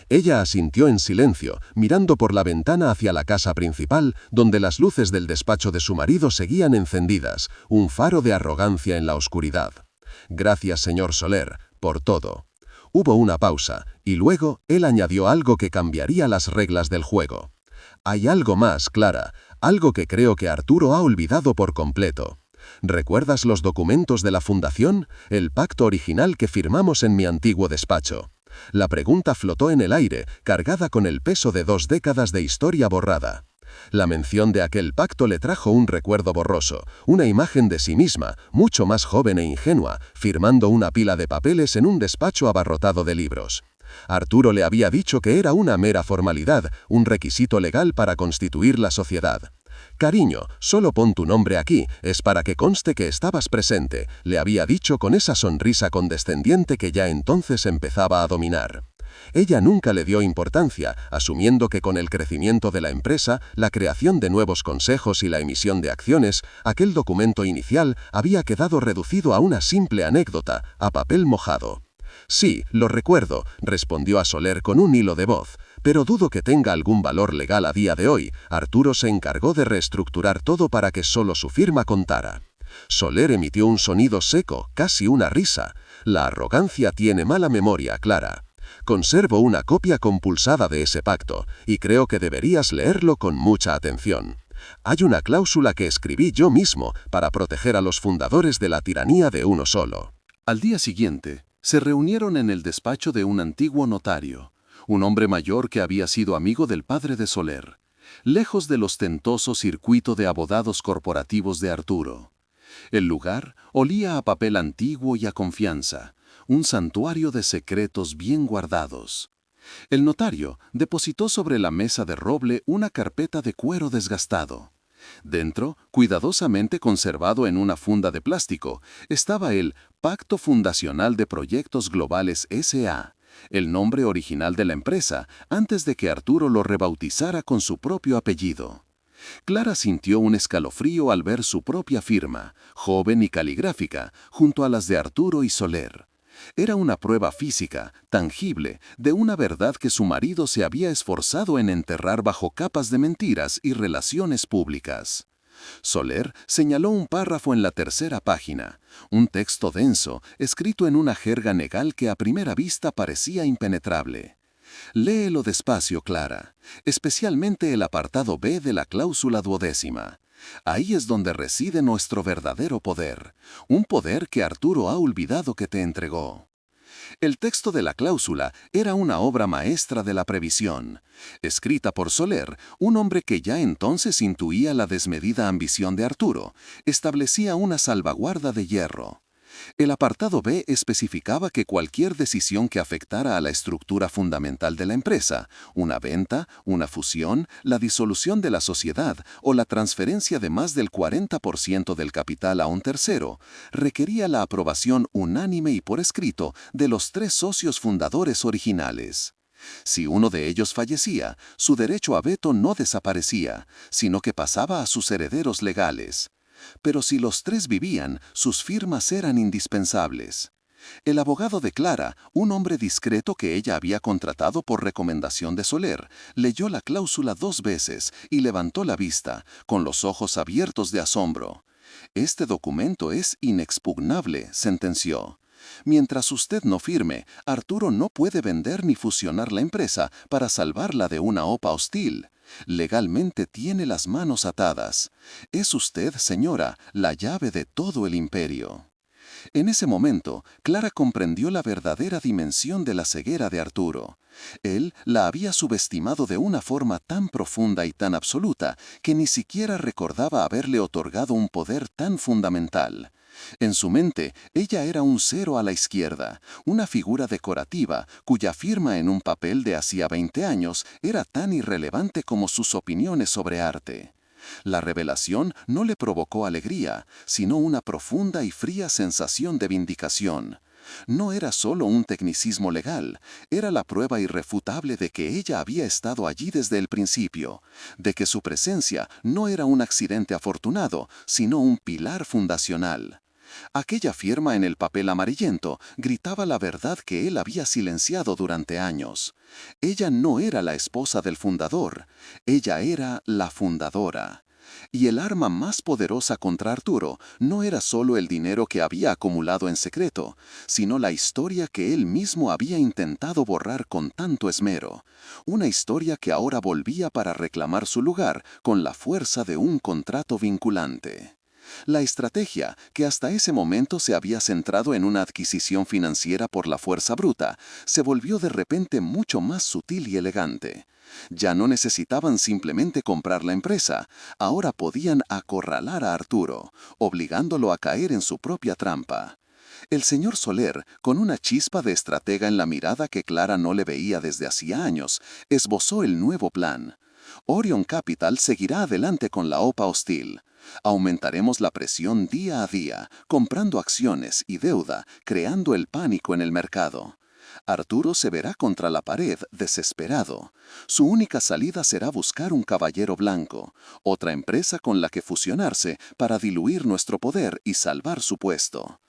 Ella asintió en silencio, mirando por la ventana hacia la casa principal, donde las luces del despacho de su marido seguían encendidas, un faro de arrogancia en la oscuridad. Gracias, señor Soler, por todo. Hubo una pausa, y luego él añadió algo que cambiaría las reglas del juego. Hay algo más, Clara, algo que creo que Arturo ha olvidado por completo. ¿Recuerdas los documentos de la fundación? El pacto original que firmamos en mi antiguo despacho. La pregunta flotó en el aire, cargada con el peso de 2 décadas de historia borrada. La mención de aquel pacto le trajo un recuerdo borroso, una imagen de sí misma, mucho más joven e ingenua, firmando una pila de papeles en un despacho abarrotado de libros. Arturo le había dicho que era una mera formalidad, un requisito legal para constituir la sociedad. «Cariño, solo pon tu nombre aquí, es para que conste que estabas presente», le había dicho con esa sonrisa condescendiente que ya entonces empezaba a dominar. Ella nunca le dio importancia, asumiendo que con el crecimiento de la empresa, la creación de nuevos consejos y la emisión de acciones, aquel documento inicial había quedado reducido a una simple anécdota, a papel mojado. «Sí, lo recuerdo», respondió a Soler con un hilo de voz, «pero dudo que tenga algún valor legal a día de hoy». Arturo se encargó de reestructurar todo para que solo su firma contara. Soler emitió un sonido seco, casi una risa. «La arrogancia tiene mala memoria, Clara. Conservo una copia compulsada de ese pacto, y creo que deberías leerlo con mucha atención. Hay una cláusula que escribí yo mismo para proteger a los fundadores de la tiranía de uno solo». Al día siguiente, se reunieron en el despacho de un antiguo notario, un hombre mayor que había sido amigo del padre de Soler, lejos del ostentoso circuito de abogados corporativos de Arturo. El lugar olía a papel antiguo y a confianza, un santuario de secretos bien guardados. El notario depositó sobre la mesa de roble una carpeta de cuero desgastado. Dentro, cuidadosamente conservado en una funda de plástico, estaba el Pacto Fundacional de Proyectos Globales S.A., el nombre original de la empresa, antes de que Arturo lo rebautizara con su propio apellido. Clara sintió un escalofrío al ver su propia firma, joven y caligráfica, junto a las de Arturo y Soler. Era una prueba física, tangible, de una verdad que su marido se había esforzado en enterrar bajo capas de mentiras y relaciones públicas. Soler señaló un párrafo en la tercera página, un texto denso, escrito en una jerga legal que a primera vista parecía impenetrable. «Léelo despacio, Clara, especialmente el apartado B de la cláusula 12ª. Ahí es donde reside nuestro verdadero poder, un poder que Arturo ha olvidado que te entregó». El texto de la cláusula era una obra maestra de la previsión, escrita por Soler, un hombre que ya entonces intuía la desmedida ambición de Arturo, establecía una salvaguarda de hierro. El apartado B especificaba que cualquier decisión que afectara a la estructura fundamental de la empresa, una venta, una fusión, la disolución de la sociedad o la transferencia de más del 40% del capital a un tercero, requería la aprobación unánime y por escrito de los 3 socios fundadores originales. Si uno de ellos fallecía, su derecho a veto no desaparecía, sino que pasaba a sus herederos legales. Pero si los 3 vivían, sus firmas eran indispensables. El abogado de Clara, un hombre discreto que ella había contratado por recomendación de Soler, leyó la cláusula 2 veces y levantó la vista, con los ojos abiertos de asombro. «Este documento es inexpugnable», sentenció. «Mientras usted no firme, Arturo no puede vender ni fusionar la empresa para salvarla de una OPA hostil. Legalmente tiene las manos atadas. Es usted, señora, la llave de todo el imperio». En ese momento, Clara comprendió la verdadera dimensión de la ceguera de Arturo. Él la había subestimado de una forma tan profunda y tan absoluta que ni siquiera recordaba haberle otorgado un poder tan fundamental. En su mente, ella era un 0 a la izquierda, una figura decorativa cuya firma en un papel de hacía 20 años era tan irrelevante como sus opiniones sobre arte. La revelación no le provocó alegría, sino una profunda y fría sensación de vindicación. No era solo un tecnicismo legal, era la prueba irrefutable de que ella había estado allí desde el principio, de que su presencia no era un accidente afortunado, sino un pilar fundacional. Aquella firma en el papel amarillento gritaba la verdad que él había silenciado durante años. Ella no era la esposa del fundador, ella era la fundadora. Y el arma más poderosa contra Arturo no era solo el dinero que había acumulado en secreto, sino la historia que él mismo había intentado borrar con tanto esmero. Una historia que ahora volvía para reclamar su lugar con la fuerza de un contrato vinculante. La estrategia, que hasta ese momento se había centrado en una adquisición financiera por la fuerza bruta, se volvió de repente mucho más sutil y elegante. Ya no necesitaban simplemente comprar la empresa, ahora podían acorralar a Arturo, obligándolo a caer en su propia trampa. El señor Soler, con una chispa de estratega en la mirada que Clara no le veía desde hacía años, esbozó el nuevo plan. Orion Capital seguirá adelante con la OPA hostil. Aumentaremos la presión día a día, comprando acciones y deuda, creando el pánico en el mercado. Arturo se verá contra la pared, desesperado. Su única salida será buscar un caballero blanco, otra empresa con la que fusionarse para diluir nuestro poder y salvar su puesto.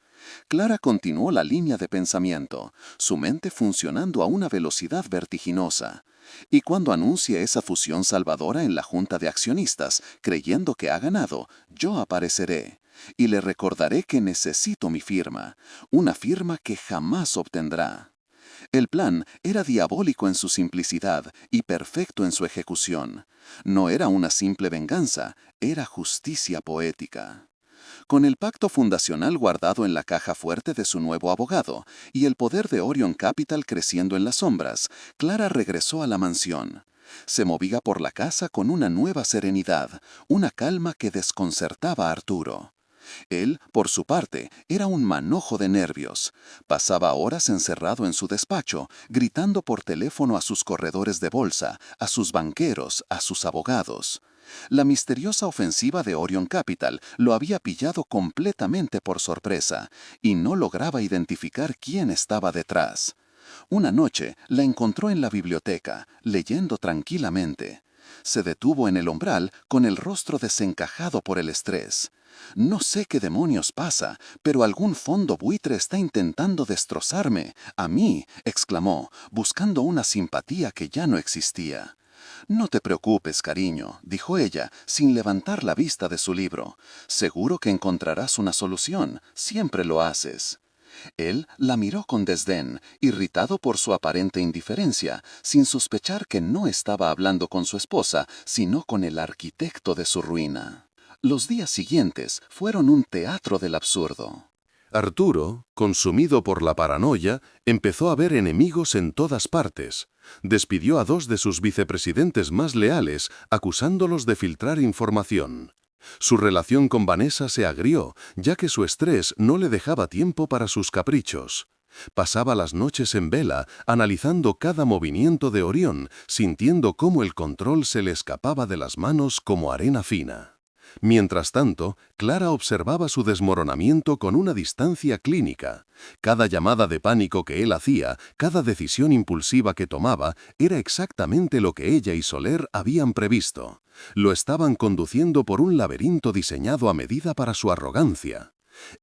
Clara continuó la línea de pensamiento, su mente funcionando a una velocidad vertiginosa. Y cuando anuncie esa fusión salvadora en la junta de accionistas, creyendo que ha ganado, yo apareceré. Y le recordaré que necesito mi firma, una firma que jamás obtendrá. El plan era diabólico en su simplicidad y perfecto en su ejecución. No era una simple venganza, era justicia poética. Con el pacto fundacional guardado en la caja fuerte de su nuevo abogado y el poder de Orion Capital creciendo en las sombras, Clara regresó a la mansión. Se movía por la casa con una nueva serenidad, una calma que desconcertaba a Arturo. Él, por su parte, era un manojo de nervios. Pasaba horas encerrado en su despacho, gritando por teléfono a sus corredores de bolsa, a sus banqueros, a sus abogados. La misteriosa ofensiva de Orion Capital lo había pillado completamente por sorpresa y no lograba identificar quién estaba detrás. Una noche la encontró en la biblioteca, leyendo tranquilamente. Se detuvo en el umbral con el rostro desencajado por el estrés. No sé qué demonios pasa, pero algún fondo buitre está intentando destrozarme, a mí, exclamó, buscando una simpatía que ya no existía. No te preocupes, cariño, dijo ella, sin levantar la vista de su libro. Seguro que encontrarás una solución, siempre lo haces. Él la miró con desdén, irritado por su aparente indiferencia, sin sospechar que no estaba hablando con su esposa, sino con el arquitecto de su ruina. Los días siguientes fueron un teatro del absurdo. Arturo, consumido por la paranoia, empezó a ver enemigos en todas partes. Despidió a 2 de sus vicepresidentes más leales, acusándolos de filtrar información. Su relación con Vanessa se agrió, ya que su estrés no le dejaba tiempo para sus caprichos. Pasaba las noches en vela, analizando cada movimiento de Orión, sintiendo cómo el control se le escapaba de las manos como arena fina. Mientras tanto, Clara observaba su desmoronamiento con una distancia clínica. Cada llamada de pánico que él hacía, cada decisión impulsiva que tomaba, era exactamente lo que ella y Soler habían previsto. Lo estaban conduciendo por un laberinto diseñado a medida para su arrogancia.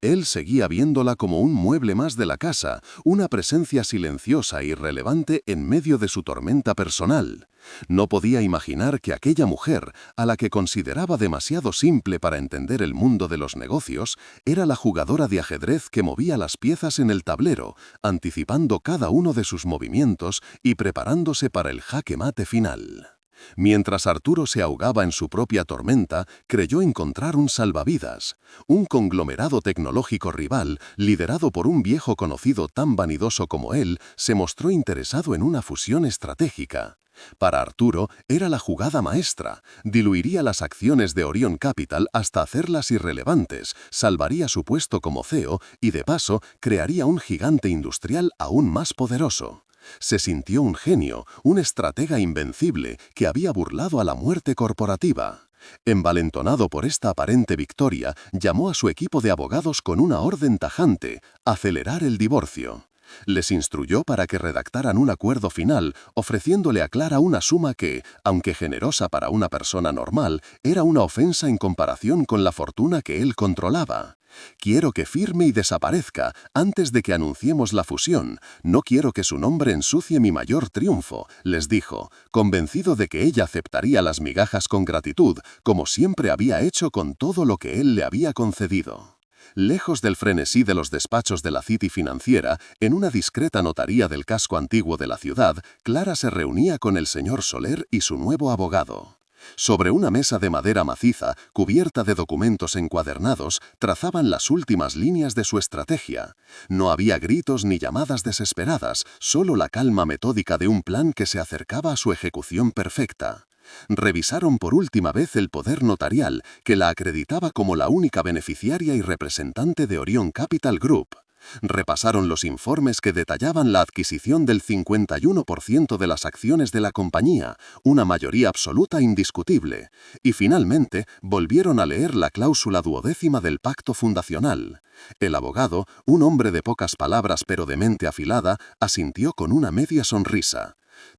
Él seguía viéndola como un mueble más de la casa, una presencia silenciosa e irrelevante en medio de su tormenta personal. No podía imaginar que aquella mujer, a la que consideraba demasiado simple para entender el mundo de los negocios, era la jugadora de ajedrez que movía las piezas en el tablero, anticipando cada uno de sus movimientos y preparándose para el jaque mate final. Mientras Arturo se ahogaba en su propia tormenta, creyó encontrar un salvavidas. Un conglomerado tecnológico rival, liderado por un viejo conocido tan vanidoso como él, se mostró interesado en una fusión estratégica. Para Arturo era la jugada maestra, diluiría las acciones de Orion Capital hasta hacerlas irrelevantes, salvaría su puesto como CEO y de paso crearía un gigante industrial aún más poderoso. Se sintió un genio, un estratega invencible que había burlado a la muerte corporativa. Envalentonado por esta aparente victoria, llamó a su equipo de abogados con una orden tajante: acelerar el divorcio. Les instruyó para que redactaran un acuerdo final, ofreciéndole a Clara una suma que, aunque generosa para una persona normal, era una ofensa en comparación con la fortuna que él controlaba. «Quiero que firme y desaparezca antes de que anunciemos la fusión. No quiero que su nombre ensucie mi mayor triunfo», les dijo, convencido de que ella aceptaría las migajas con gratitud, como siempre había hecho con todo lo que él le había concedido. Lejos del frenesí de los despachos de la City financiera, en una discreta notaría del casco antiguo de la ciudad, Clara se reunía con el señor Soler y su nuevo abogado. Sobre una mesa de madera maciza, cubierta de documentos encuadernados, trazaban las últimas líneas de su estrategia. No había gritos ni llamadas desesperadas, solo la calma metódica de un plan que se acercaba a su ejecución perfecta. Revisaron por última vez el poder notarial, que la acreditaba como la única beneficiaria y representante de Orion Capital Group. Repasaron los informes que detallaban la adquisición del 51% de las acciones de la compañía, una mayoría absoluta indiscutible, y finalmente volvieron a leer la cláusula 12ª del pacto fundacional. El abogado, un hombre de pocas palabras pero de mente afilada, asintió con una media sonrisa.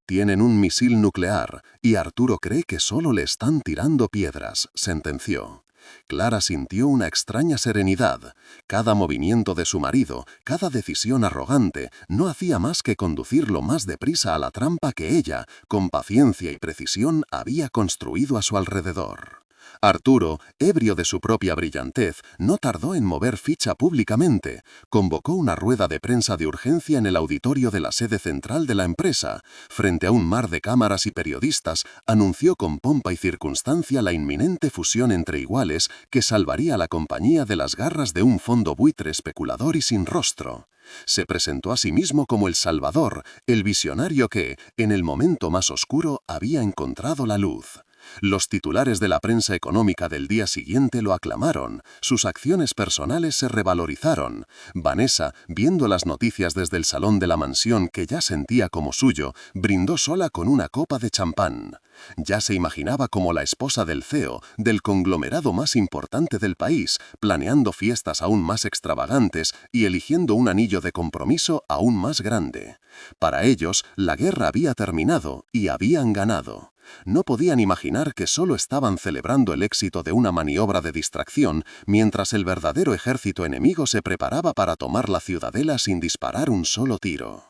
«Tienen un misil nuclear, y Arturo cree que solo le están tirando piedras», sentenció. Clara sintió una extraña serenidad. Cada movimiento de su marido, cada decisión arrogante, no hacía más que conducirlo más deprisa a la trampa que ella, con paciencia y precisión, había construido a su alrededor. Arturo, ebrio de su propia brillantez, no tardó en mover ficha públicamente. Convocó una rueda de prensa de urgencia en el auditorio de la sede central de la empresa. Frente a un mar de cámaras y periodistas, anunció con pompa y circunstancia la inminente fusión entre iguales que salvaría a la compañía de las garras de un fondo buitre especulador y sin rostro. Se presentó a sí mismo como el salvador, el visionario que, en el momento más oscuro, había encontrado la luz. Los titulares de la prensa económica del día siguiente lo aclamaron, sus acciones personales se revalorizaron. Vanessa, viendo las noticias desde el salón de la mansión que ya sentía como suyo, brindó sola con una copa de champán. Ya se imaginaba como la esposa del CEO, del conglomerado más importante del país, planeando fiestas aún más extravagantes y eligiendo un anillo de compromiso aún más grande. Para ellos, la guerra había terminado y habían ganado. No podían imaginar que solo estaban celebrando el éxito de una maniobra de distracción, mientras el verdadero ejército enemigo se preparaba para tomar la ciudadela sin disparar un solo tiro.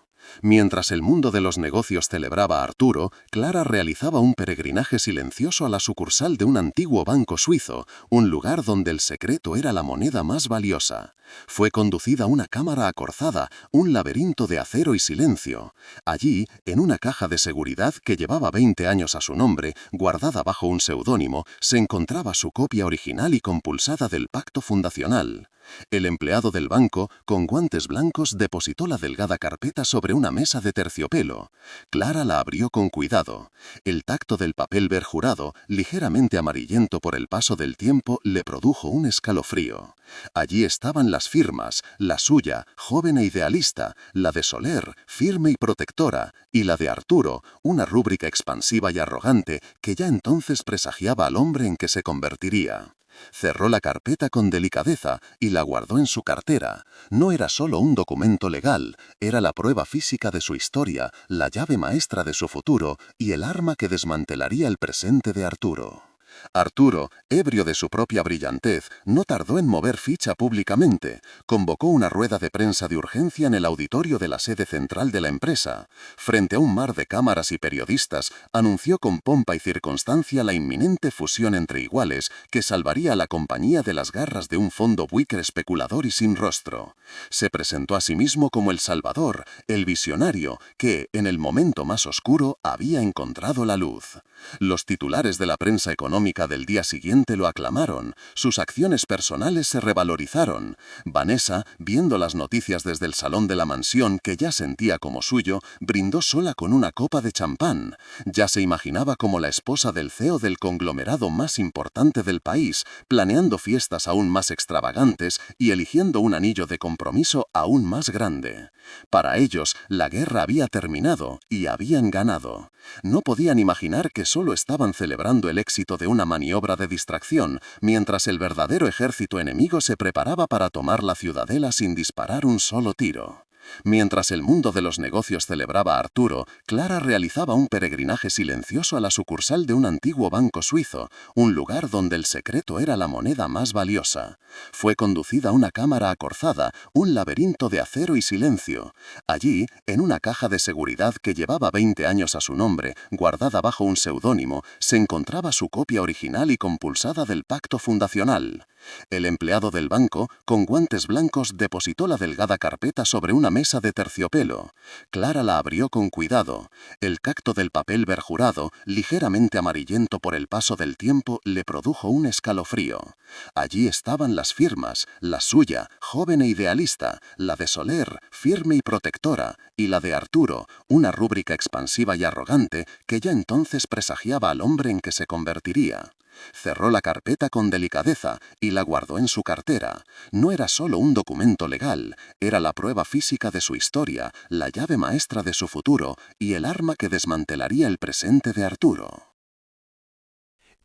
Mientras el mundo de los negocios celebraba a Arturo, Clara realizaba un peregrinaje silencioso a la sucursal de un antiguo banco suizo, un lugar donde el secreto era la moneda más valiosa. Fue conducida a una cámara acorzada, un laberinto de acero y silencio. Allí, en una caja de seguridad que llevaba 20 años a su nombre, guardada bajo un seudónimo, se encontraba su copia original y compulsada del pacto fundacional. El empleado del banco, con guantes blancos, depositó la delgada carpeta sobre una mesa de terciopelo. Clara la abrió con cuidado. El tacto del papel verjurado, ligeramente amarillento por el paso del tiempo, le produjo un escalofrío. Allí estaban las firmas, la suya, joven e idealista, la de Soler, firme y protectora, y la de Arturo, una rúbrica expansiva y arrogante que ya entonces presagiaba al hombre en que se convertiría. Cerró la carpeta con delicadeza y la guardó en su cartera. No era solo un documento legal, era la prueba física de su historia, la llave maestra de su futuro y el arma que desmantelaría el presente de Arturo. Arturo, ebrio de su propia brillantez, no tardó en mover ficha públicamente. Convocó una rueda de prensa de urgencia en el auditorio de la sede central de la empresa. Frente a un mar de cámaras y periodistas, anunció con pompa y circunstancia la inminente fusión entre iguales que salvaría a la compañía de las garras de un fondo buitre especulador y sin rostro. Se presentó a sí mismo como el salvador, el visionario, que, en el momento más oscuro, había encontrado la luz. Los titulares de la prensa económica del día siguiente lo aclamaron, sus acciones personales se revalorizaron. Vanessa, viendo las noticias desde el salón de la mansión que ya sentía como suyo, brindó sola con una copa de champán. Ya se imaginaba como la esposa del CEO del conglomerado más importante del país, planeando fiestas aún más extravagantes y eligiendo un anillo de compromiso aún más grande. Para ellos, la guerra había terminado y habían ganado. No podían imaginar que solo estaban celebrando el éxito de una maniobra de distracción, mientras el verdadero ejército enemigo se preparaba para tomar la ciudadela sin disparar un solo tiro. Mientras el mundo de los negocios celebraba a Arturo, Clara realizaba un peregrinaje silencioso a la sucursal de un antiguo banco suizo, un lugar donde el secreto era la moneda más valiosa. Fue conducida a una cámara acorzada, un laberinto de acero y silencio. Allí, en una caja de seguridad que llevaba 20 años a su nombre, guardada bajo un seudónimo, se encontraba su copia original y compulsada del pacto fundacional. El empleado del banco, con guantes blancos, depositó la delgada carpeta sobre una mesa de terciopelo. Clara la abrió con cuidado. El cacto del papel verjurado, ligeramente amarillento por el paso del tiempo, le produjo un escalofrío. Allí estaban las firmas, la suya, joven e idealista, la de Soler, firme y protectora, y la de Arturo, una rúbrica expansiva y arrogante que ya entonces presagiaba al hombre en que se convertiría. Cerró la carpeta con delicadeza y la guardó en su cartera. No era solo un documento legal, era la prueba física de su historia, la llave maestra de su futuro y el arma que desmantelaría el presente de Arturo.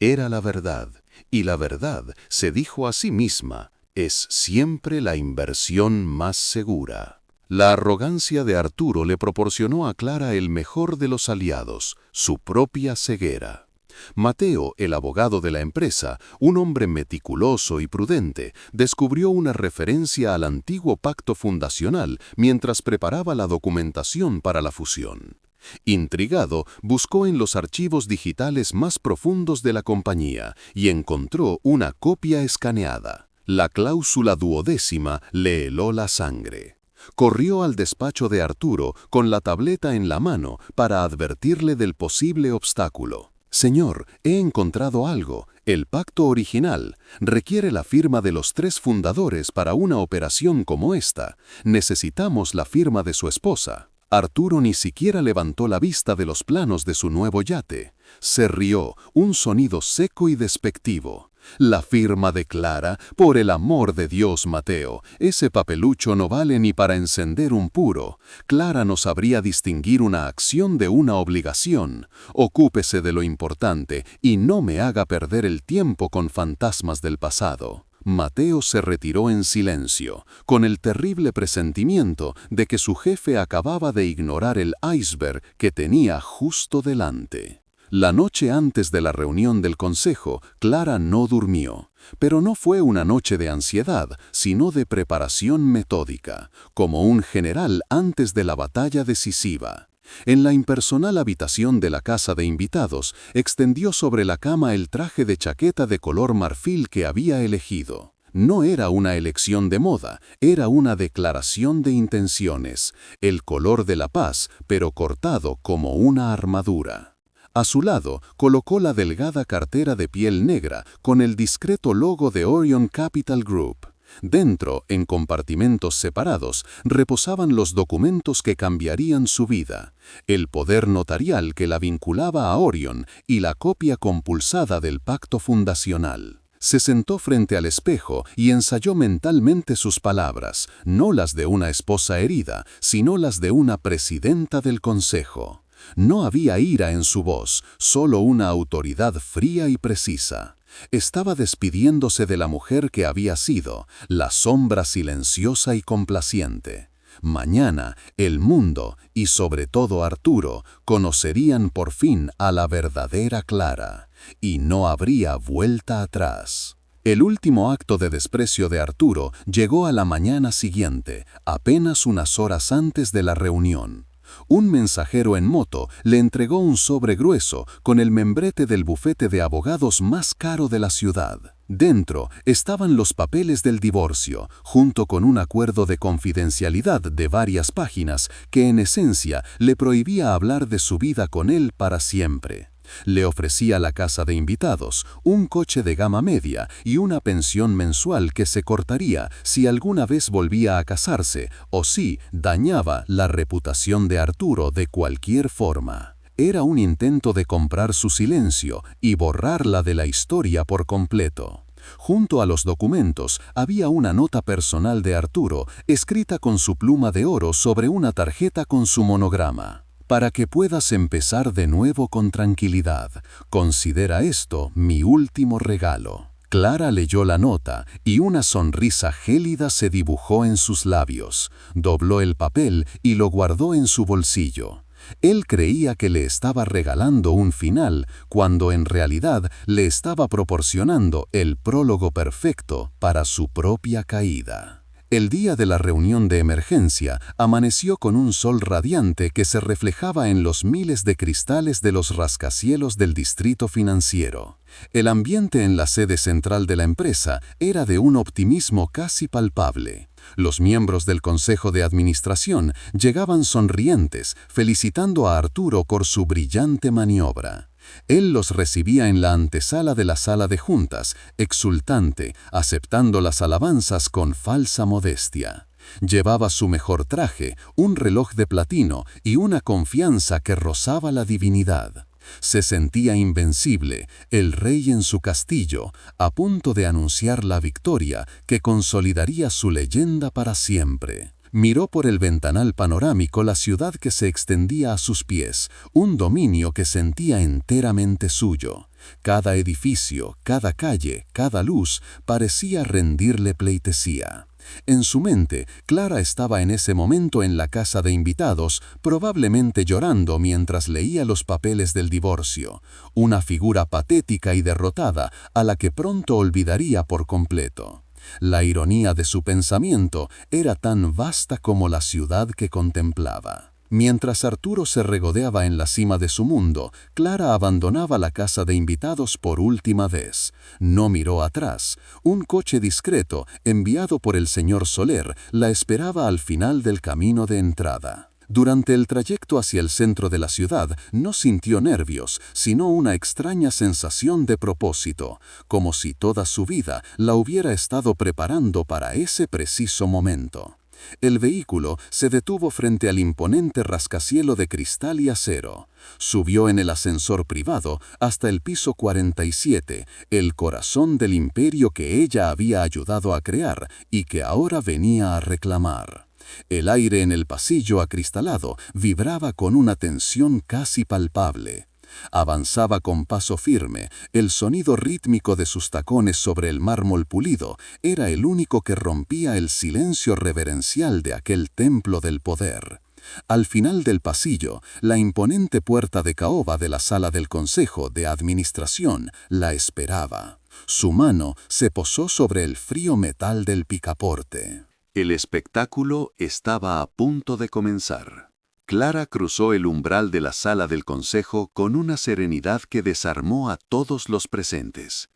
Era la verdad, y la verdad, se dijo a sí misma, es siempre la inversión más segura. La arrogancia de Arturo le proporcionó a Clara el mejor de los aliados, su propia ceguera. Mateo, el abogado de la empresa, un hombre meticuloso y prudente, descubrió una referencia al antiguo pacto fundacional mientras preparaba la documentación para la fusión. Intrigado, buscó en los archivos digitales más profundos de la compañía y encontró una copia escaneada. La cláusula 12ª le heló la sangre. Corrió al despacho de Arturo con la tableta en la mano para advertirle del posible obstáculo. «Señor, he encontrado algo. El pacto original requiere la firma de los 3 fundadores para una operación como esta. Necesitamos la firma de su esposa». Arturo ni siquiera levantó la vista de los planos de su nuevo yate. Se rió, un sonido seco y despectivo. «La firma de Clara, por el amor de Dios, Mateo, ese papelucho no vale ni para encender un puro. Clara no sabría distinguir una acción de una obligación. Ocúpese de lo importante y no me haga perder el tiempo con fantasmas del pasado». Mateo se retiró en silencio, con el terrible presentimiento de que su jefe acababa de ignorar el iceberg que tenía justo delante. La noche antes de la reunión del consejo, Clara no durmió. Pero no fue una noche de ansiedad, sino de preparación metódica, como un general antes de la batalla decisiva. En la impersonal habitación de la casa de invitados, extendió sobre la cama el traje de chaqueta de color marfil que había elegido. No era una elección de moda, era una declaración de intenciones, el color de la paz, pero cortado como una armadura. A su lado, colocó la delgada cartera de piel negra con el discreto logo de Orion Capital Group. Dentro, en compartimentos separados, reposaban los documentos que cambiarían su vida, el poder notarial que la vinculaba a Orion y la copia compulsada del pacto fundacional. Se sentó frente al espejo y ensayó mentalmente sus palabras, no las de una esposa herida, sino las de una presidenta del consejo. No había ira en su voz, solo una autoridad fría y precisa. Estaba despidiéndose de la mujer que había sido, la sombra silenciosa y complaciente. Mañana, el mundo, y sobre todo Arturo, conocerían por fin a la verdadera Clara, y no habría vuelta atrás. El último acto de desprecio de Arturo llegó a la mañana siguiente, apenas unas horas antes de la reunión. Un mensajero en moto le entregó un sobre grueso con el membrete del bufete de abogados más caro de la ciudad. Dentro estaban los papeles del divorcio, junto con un acuerdo de confidencialidad de varias páginas que en esencia le prohibía hablar de su vida con él para siempre. Le ofrecía la casa de invitados, un coche de gama media y una pensión mensual que se cortaría si alguna vez volvía a casarse o si dañaba la reputación de Arturo de cualquier forma. Era un intento de comprar su silencio y borrarla de la historia por completo. Junto a los documentos había una nota personal de Arturo escrita con su pluma de oro sobre una tarjeta con su monograma. Para que puedas empezar de nuevo con tranquilidad, considera esto mi último regalo. Clara leyó la nota y una sonrisa gélida se dibujó en sus labios. Dobló el papel y lo guardó en su bolsillo. Él creía que le estaba regalando un final, cuando en realidad le estaba proporcionando el prólogo perfecto para su propia caída. El día de la reunión de emergencia amaneció con un sol radiante que se reflejaba en los miles de cristales de los rascacielos del distrito financiero. El ambiente en la sede central de la empresa era de un optimismo casi palpable. Los miembros del Consejo de Administración llegaban sonrientes, felicitando a Arturo por su brillante maniobra. Él los recibía en la antesala de la sala de juntas, exultante, aceptando las alabanzas con falsa modestia. Llevaba su mejor traje, un reloj de platino y una confianza que rozaba la divinidad. Se sentía invencible, el rey en su castillo, a punto de anunciar la victoria que consolidaría su leyenda para siempre. Miró por el ventanal panorámico la ciudad que se extendía a sus pies, un dominio que sentía enteramente suyo. Cada edificio, cada calle, cada luz parecía rendirle pleitesía. En su mente, Clara estaba en ese momento en la casa de invitados, probablemente llorando mientras leía los papeles del divorcio, una figura patética y derrotada a la que pronto olvidaría por completo. La ironía de su pensamiento era tan vasta como la ciudad que contemplaba. Mientras Arturo se regodeaba en la cima de su mundo, Clara abandonaba la casa de invitados por última vez. No miró atrás. Un coche discreto, enviado por el señor Soler, la esperaba al final del camino de entrada. Durante el trayecto hacia el centro de la ciudad no sintió nervios, sino una extraña sensación de propósito, como si toda su vida la hubiera estado preparando para ese preciso momento. El vehículo se detuvo frente al imponente rascacielos de cristal y acero. Subió en el ascensor privado hasta el piso 47, el corazón del imperio que ella había ayudado a crear y que ahora venía a reclamar. El aire en el pasillo acristalado vibraba con una tensión casi palpable. Avanzaba con paso firme, el sonido rítmico de sus tacones sobre el mármol pulido era el único que rompía el silencio reverencial de aquel templo del poder. Al final del pasillo, la imponente puerta de caoba de la sala del Consejo de Administración la esperaba. Su mano se posó sobre el frío metal del picaporte. El espectáculo estaba a punto de comenzar. Clara cruzó el umbral de la sala del consejo con una serenidad que desarmó a todos los presentes.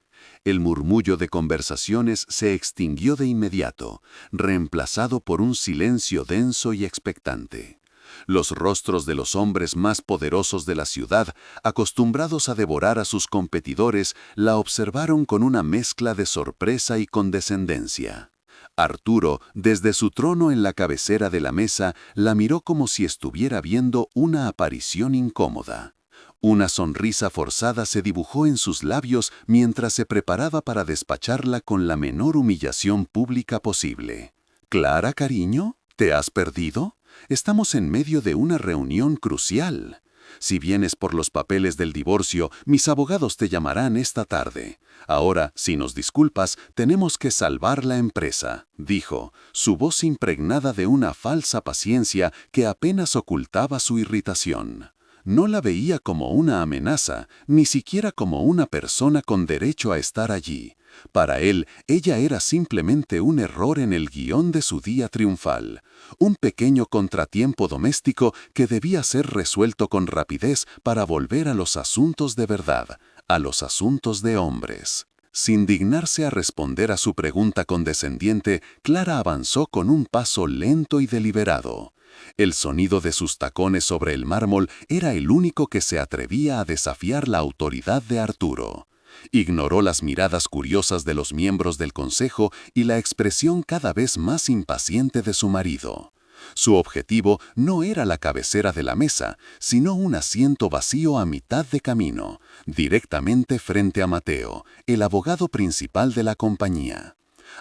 El murmullo de conversaciones se extinguió de inmediato, reemplazado por un silencio denso y expectante. Los rostros de los hombres más poderosos de la ciudad, acostumbrados a devorar a sus competidores, la observaron con una mezcla de sorpresa y condescendencia. Arturo, desde su trono en la cabecera de la mesa, la miró como si estuviera viendo una aparición incómoda. Una sonrisa forzada se dibujó en sus labios mientras se preparaba para despacharla con la menor humillación pública posible. «Clara, cariño, ¿te has perdido? Estamos en medio de una reunión crucial. Si vienes por los papeles del divorcio, mis abogados te llamarán esta tarde. Ahora, si nos disculpas, tenemos que salvar la empresa», dijo, su voz impregnada de una falsa paciencia que apenas ocultaba su irritación. No la veía como una amenaza, ni siquiera como una persona con derecho a estar allí. Para él, ella era simplemente un error en el guión de su día triunfal, un pequeño contratiempo doméstico que debía ser resuelto con rapidez para volver a los asuntos de verdad, a los asuntos de hombres. Sin dignarse a responder a su pregunta condescendiente, Clara avanzó con un paso lento y deliberado. El sonido de sus tacones sobre el mármol era el único que se atrevía a desafiar la autoridad de Arturo. Ignoró las miradas curiosas de los miembros del consejo y la expresión cada vez más impaciente de su marido. Su objetivo no era la cabecera de la mesa, sino un asiento vacío a mitad de camino, directamente frente a Mateo, el abogado principal de la compañía.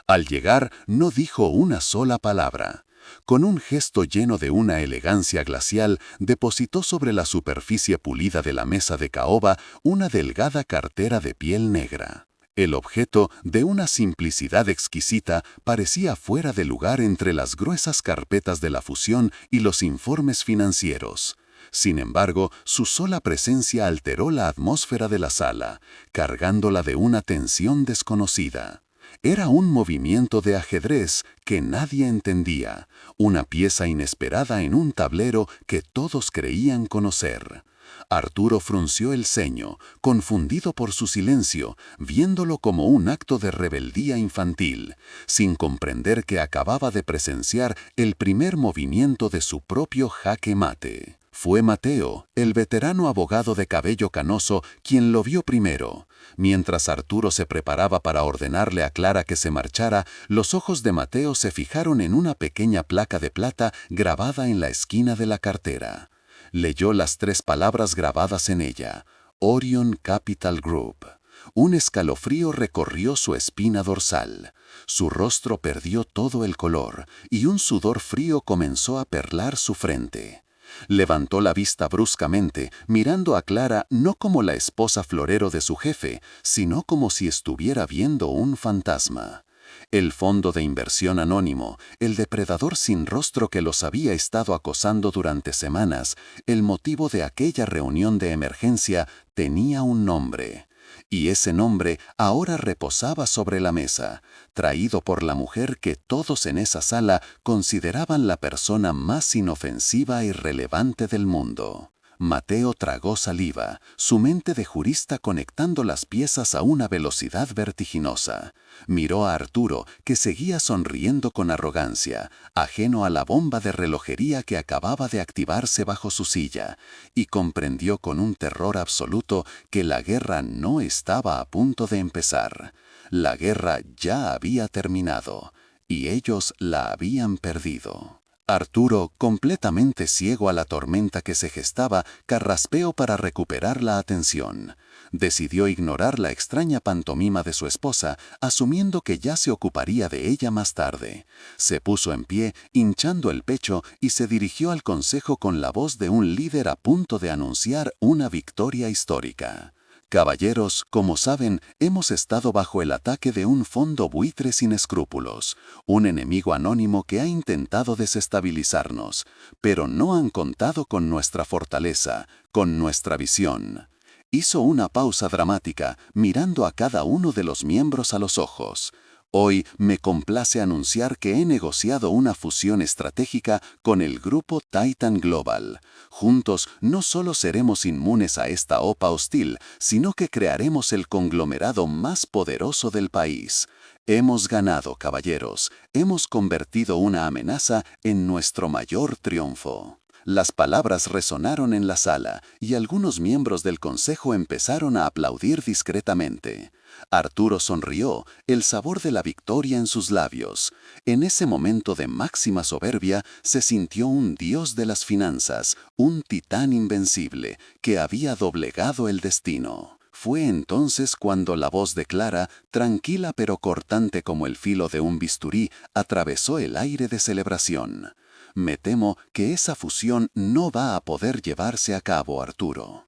Al llegar, no dijo una sola palabra. Con un gesto lleno de una elegancia glacial, depositó sobre la superficie pulida de la mesa de caoba una delgada cartera de piel negra. El objeto, de una simplicidad exquisita, parecía fuera de lugar entre las gruesas carpetas de la fusión y los informes financieros. Sin embargo, su sola presencia alteró la atmósfera de la sala, cargándola de una tensión desconocida. Era un movimiento de ajedrez que nadie entendía, una pieza inesperada en un tablero que todos creían conocer. Arturo frunció el ceño, confundido por su silencio, viéndolo como un acto de rebeldía infantil, sin comprender que acababa de presenciar el primer movimiento de su propio jaque mate. Fue Mateo, el veterano abogado de cabello canoso, quien lo vio primero. Mientras Arturo se preparaba para ordenarle a Clara que se marchara, los ojos de Mateo se fijaron en una pequeña placa de plata grabada en la esquina de la cartera. Leyó las 3 palabras grabadas en ella: Orion Capital Group. Un escalofrío recorrió su espina dorsal. Su rostro perdió todo el color y un sudor frío comenzó a perlar su frente. Levantó la vista bruscamente, mirando a Clara no como la esposa florero de su jefe, sino como si estuviera viendo un fantasma. El fondo de inversión anónimo, el depredador sin rostro que los había estado acosando durante semanas, el motivo de aquella reunión de emergencia, tenía un nombre. Y ese nombre ahora reposaba sobre la mesa, traído por la mujer que todos en esa sala consideraban la persona más inofensiva y relevante del mundo. Mateo tragó saliva, su mente de jurista conectando las piezas a una velocidad vertiginosa. Miró a Arturo, que seguía sonriendo con arrogancia, ajeno a la bomba de relojería que acababa de activarse bajo su silla, y comprendió con un terror absoluto que la guerra no estaba a punto de empezar. La guerra ya había terminado, y ellos la habían perdido. Arturo, completamente ciego a la tormenta que se gestaba, carraspeó para recuperar la atención. Decidió ignorar la extraña pantomima de su esposa, asumiendo que ya se ocuparía de ella más tarde. Se puso en pie, hinchando el pecho, y se dirigió al consejo con la voz de un líder a punto de anunciar una victoria histórica. Caballeros, como saben, hemos estado bajo el ataque de un fondo buitre sin escrúpulos, un enemigo anónimo que ha intentado desestabilizarnos, pero no han contado con nuestra fortaleza, con nuestra visión. Hizo una pausa dramática, mirando a cada uno de los miembros a los ojos. Hoy me complace anunciar que he negociado una fusión estratégica con el grupo Titan Global. Juntos no solo seremos inmunes a esta OPA hostil, sino que crearemos el conglomerado más poderoso del país. Hemos ganado, caballeros. Hemos convertido una amenaza en nuestro mayor triunfo. Las palabras resonaron en la sala y algunos miembros del consejo empezaron a aplaudir discretamente. Arturo sonrió, el sabor de la victoria en sus labios. En ese momento de máxima soberbia se sintió un dios de las finanzas, un titán invencible, que había doblegado el destino. Fue entonces cuando la voz de Clara, tranquila pero cortante como el filo de un bisturí, atravesó el aire de celebración. Me temo que esa fusión no va a poder llevarse a cabo, Arturo.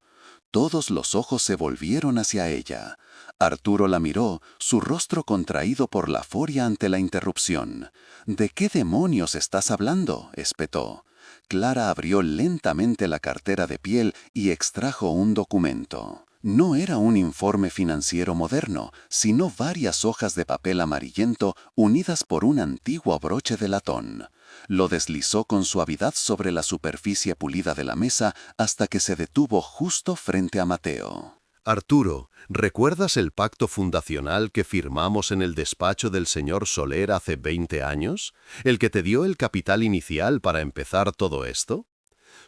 Todos los ojos se volvieron hacia ella. Arturo la miró, su rostro contraído por la furia ante la interrupción. ¿De qué demonios estás hablando?, espetó. Clara abrió lentamente la cartera de piel y extrajo un documento. No era un informe financiero moderno, sino varias hojas de papel amarillento unidas por un antiguo broche de latón. Lo deslizó con suavidad sobre la superficie pulida de la mesa hasta que se detuvo justo frente a Mateo. Arturo, ¿recuerdas el pacto fundacional que firmamos en el despacho del señor Soler hace 20 años? ¿El que te dio el capital inicial para empezar todo esto?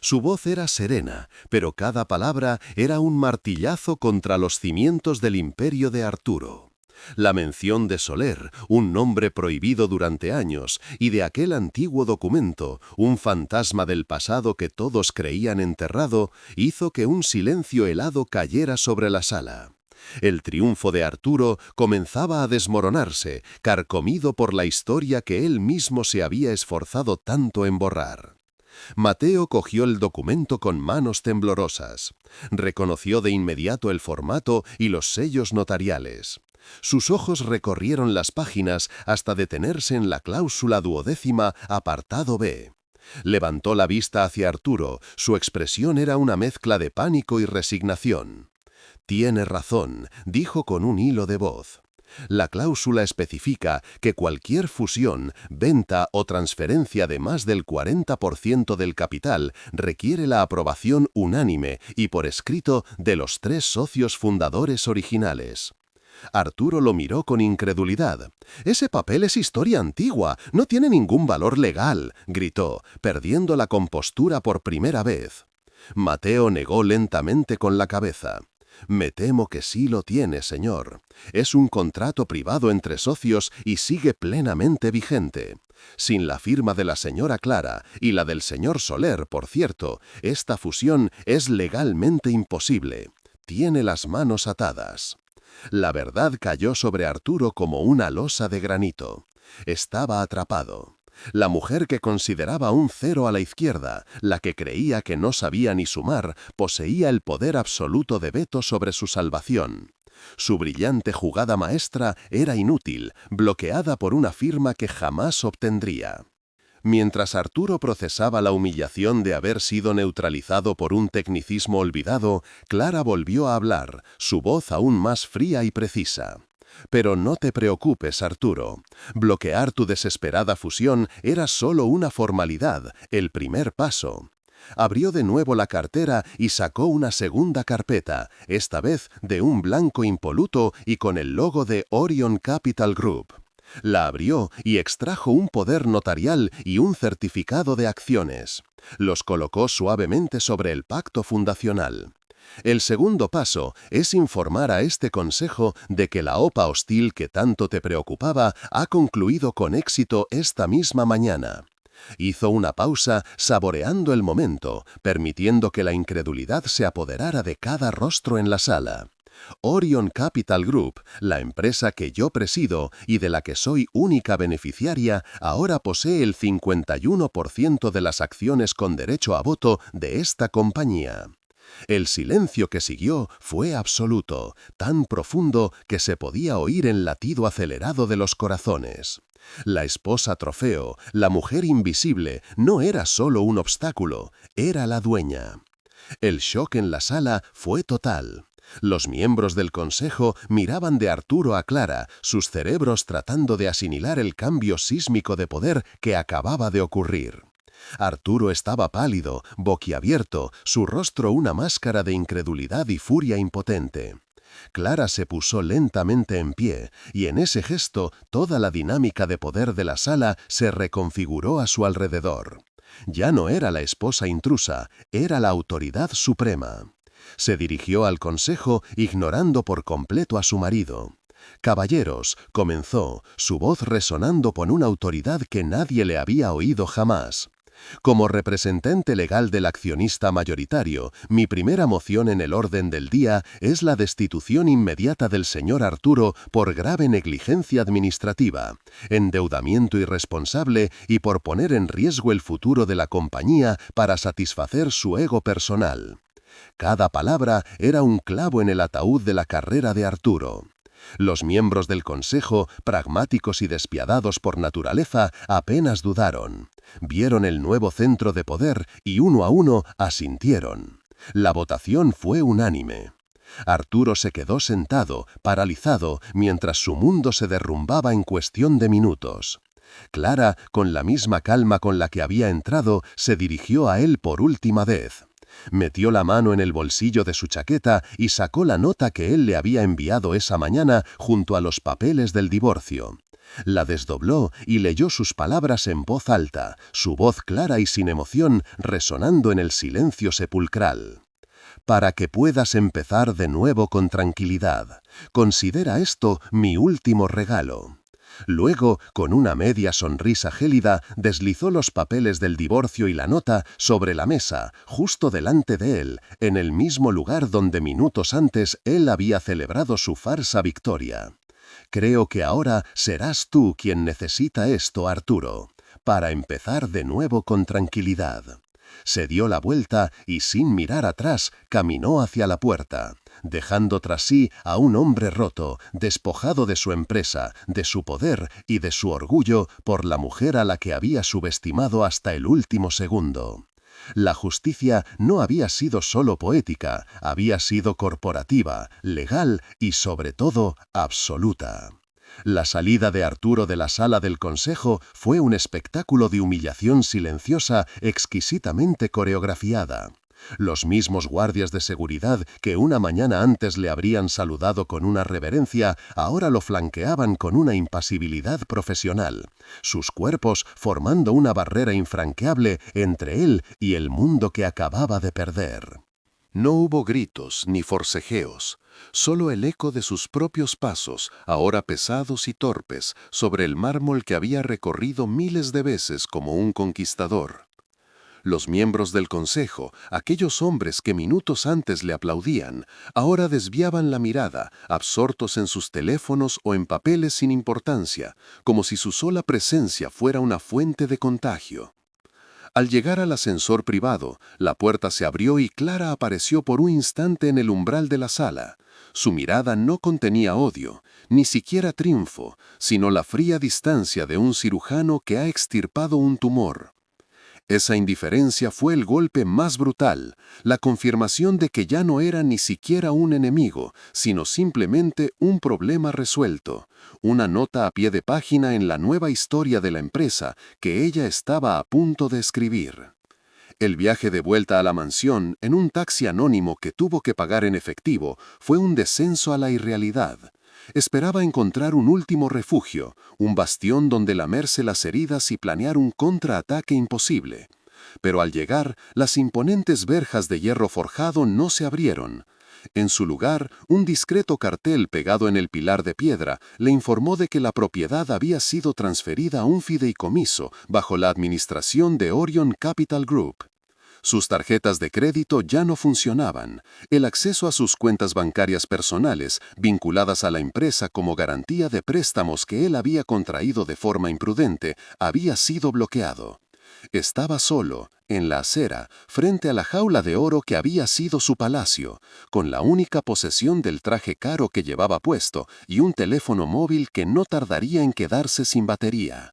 Su voz era serena, pero cada palabra era un martillazo contra los cimientos del imperio de Arturo. La mención de Soler, un nombre prohibido durante años, y de aquel antiguo documento, un fantasma del pasado que todos creían enterrado, hizo que un silencio helado cayera sobre la sala. El triunfo de Arturo comenzaba a desmoronarse, carcomido por la historia que él mismo se había esforzado tanto en borrar. Mateo cogió el documento con manos temblorosas. Reconoció de inmediato el formato y los sellos notariales. Sus ojos recorrieron las páginas hasta detenerse en la cláusula 12ª, apartado B. Levantó la vista hacia Arturo. Su expresión era una mezcla de pánico y resignación. «Tiene razón», dijo con un hilo de voz. La cláusula especifica que cualquier fusión, venta o transferencia de más del 40% del capital requiere la aprobación unánime y por escrito de los 3 socios fundadores originales. Arturo lo miró con incredulidad. «Ese papel es historia antigua, no tiene ningún valor legal», gritó, perdiendo la compostura por primera vez. Mateo negó lentamente con la cabeza. «Me temo que sí lo tiene, señor. Es un contrato privado entre socios y sigue plenamente vigente. Sin la firma de la señora Clara y la del señor Soler, por cierto, esta fusión es legalmente imposible. Tiene las manos atadas». La verdad cayó sobre Arturo como una losa de granito. Estaba atrapado. La mujer que consideraba un 0 a la izquierda, la que creía que no sabía ni sumar, poseía el poder absoluto de veto sobre su salvación. Su brillante jugada maestra era inútil, bloqueada por una firma que jamás obtendría. Mientras Arturo procesaba la humillación de haber sido neutralizado por un tecnicismo olvidado, Clara volvió a hablar, su voz aún más fría y precisa. «Pero no te preocupes, Arturo. Bloquear tu desesperada fusión era solo una formalidad, el primer paso». Abrió de nuevo la cartera y sacó una segunda carpeta, esta vez de un blanco impoluto y con el logo de Orion Capital Group. La abrió y extrajo un poder notarial y un certificado de acciones. Los colocó suavemente sobre el pacto fundacional. El segundo paso es informar a este consejo de que la OPA hostil que tanto te preocupaba ha concluido con éxito esta misma mañana. Hizo una pausa, saboreando el momento, permitiendo que la incredulidad se apoderara de cada rostro en la sala. Orion Capital Group, la empresa que yo presido y de la que soy única beneficiaria, ahora posee el 51% de las acciones con derecho a voto de esta compañía. El silencio que siguió fue absoluto, tan profundo que se podía oír el latido acelerado de los corazones. La esposa trofeo, la mujer invisible, no era solo un obstáculo, era la dueña. El shock en la sala fue total. Los miembros del consejo miraban de Arturo a Clara, sus cerebros tratando de asimilar el cambio sísmico de poder que acababa de ocurrir. Arturo estaba pálido, boquiabierto, su rostro una máscara de incredulidad y furia impotente. Clara se puso lentamente en pie, y en ese gesto toda la dinámica de poder de la sala se reconfiguró a su alrededor. Ya no era la esposa intrusa, era la autoridad suprema. Se dirigió al consejo, ignorando por completo a su marido. «Caballeros», comenzó, su voz resonando con una autoridad que nadie le había oído jamás. «Como representante legal del accionista mayoritario, mi primera moción en el orden del día es la destitución inmediata del señor Arturo por grave negligencia administrativa, endeudamiento irresponsable y por poner en riesgo el futuro de la compañía para satisfacer su ego personal». Cada palabra era un clavo en el ataúd de la carrera de Arturo. Los miembros del consejo, pragmáticos y despiadados por naturaleza, apenas dudaron. Vieron el nuevo centro de poder y uno a uno asintieron. La votación fue unánime. Arturo se quedó sentado, paralizado, mientras su mundo se derrumbaba en cuestión de minutos. Clara, con la misma calma con la que había entrado, se dirigió a él por última vez. Metió la mano en el bolsillo de su chaqueta y sacó la nota que él le había enviado esa mañana junto a los papeles del divorcio. La desdobló y leyó sus palabras en voz alta, su voz clara y sin emoción resonando en el silencio sepulcral. «Para que puedas empezar de nuevo con tranquilidad. Considera esto mi último regalo». Luego, con una media sonrisa gélida, deslizó los papeles del divorcio y la nota sobre la mesa, justo delante de él, en el mismo lugar donde minutos antes él había celebrado su farsa victoria. «Creo que ahora serás tú quien necesita esto, Arturo, para empezar de nuevo con tranquilidad». Se dio la vuelta y, sin mirar atrás, caminó hacia la puerta. dejando tras sí a un hombre roto, despojado de su empresa, de su poder y de su orgullo por la mujer a la que había subestimado hasta el último segundo. La justicia no había sido solo poética, había sido corporativa, legal y, sobre todo, absoluta. La salida de Arturo de la sala del consejo fue un espectáculo de humillación silenciosa exquisitamente coreografiada. Los mismos guardias de seguridad que una mañana antes le habrían saludado con una reverencia, ahora lo flanqueaban con una impasibilidad profesional, sus cuerpos formando una barrera infranqueable entre él y el mundo que acababa de perder. No hubo gritos ni forcejeos, solo el eco de sus propios pasos, ahora pesados y torpes, sobre el mármol que había recorrido miles de veces como un conquistador. Los miembros del consejo, aquellos hombres que minutos antes le aplaudían, ahora desviaban la mirada, absortos en sus teléfonos o en papeles sin importancia, como si su sola presencia fuera una fuente de contagio. Al llegar al ascensor privado, la puerta se abrió y Clara apareció por un instante en el umbral de la sala. Su mirada no contenía odio, ni siquiera triunfo, sino la fría distancia de un cirujano que ha extirpado un tumor. Esa indiferencia fue el golpe más brutal, la confirmación de que ya no era ni siquiera un enemigo, sino simplemente un problema resuelto, una nota a pie de página en la nueva historia de la empresa que ella estaba a punto de escribir. El viaje de vuelta a la mansión, en un taxi anónimo que tuvo que pagar en efectivo, fue un descenso a la irrealidad. Esperaba encontrar un último refugio, un bastión donde lamerse las heridas y planear un contraataque imposible. Pero al llegar, las imponentes verjas de hierro forjado no se abrieron. En su lugar, un discreto cartel pegado en el pilar de piedra le informó de que la propiedad había sido transferida a un fideicomiso bajo la administración de Orion Capital Group. Sus tarjetas de crédito ya no funcionaban. El acceso a sus cuentas bancarias personales, vinculadas a la empresa como garantía de préstamos que él había contraído de forma imprudente, había sido bloqueado. Estaba solo, en la acera, frente a la jaula de oro que había sido su palacio, con la única posesión del traje caro que llevaba puesto y un teléfono móvil que no tardaría en quedarse sin batería.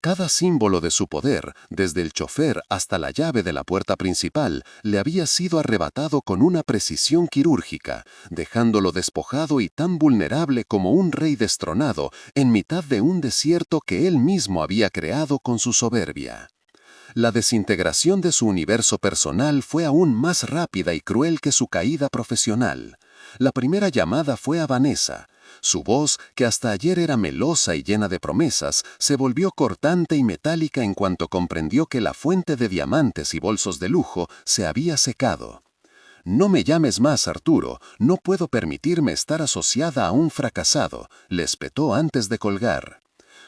Cada símbolo de su poder, desde el chofer hasta la llave de la puerta principal, le había sido arrebatado con una precisión quirúrgica, dejándolo despojado y tan vulnerable como un rey destronado en mitad de un desierto que él mismo había creado con su soberbia. La desintegración de su universo personal fue aún más rápida y cruel que su caída profesional. La primera llamada fue a Vanessa. Su voz, que hasta ayer era melosa y llena de promesas, se volvió cortante y metálica en cuanto comprendió que la fuente de diamantes y bolsos de lujo se había secado. «No me llames más, Arturo, no puedo permitirme estar asociada a un fracasado», le espetó antes de colgar.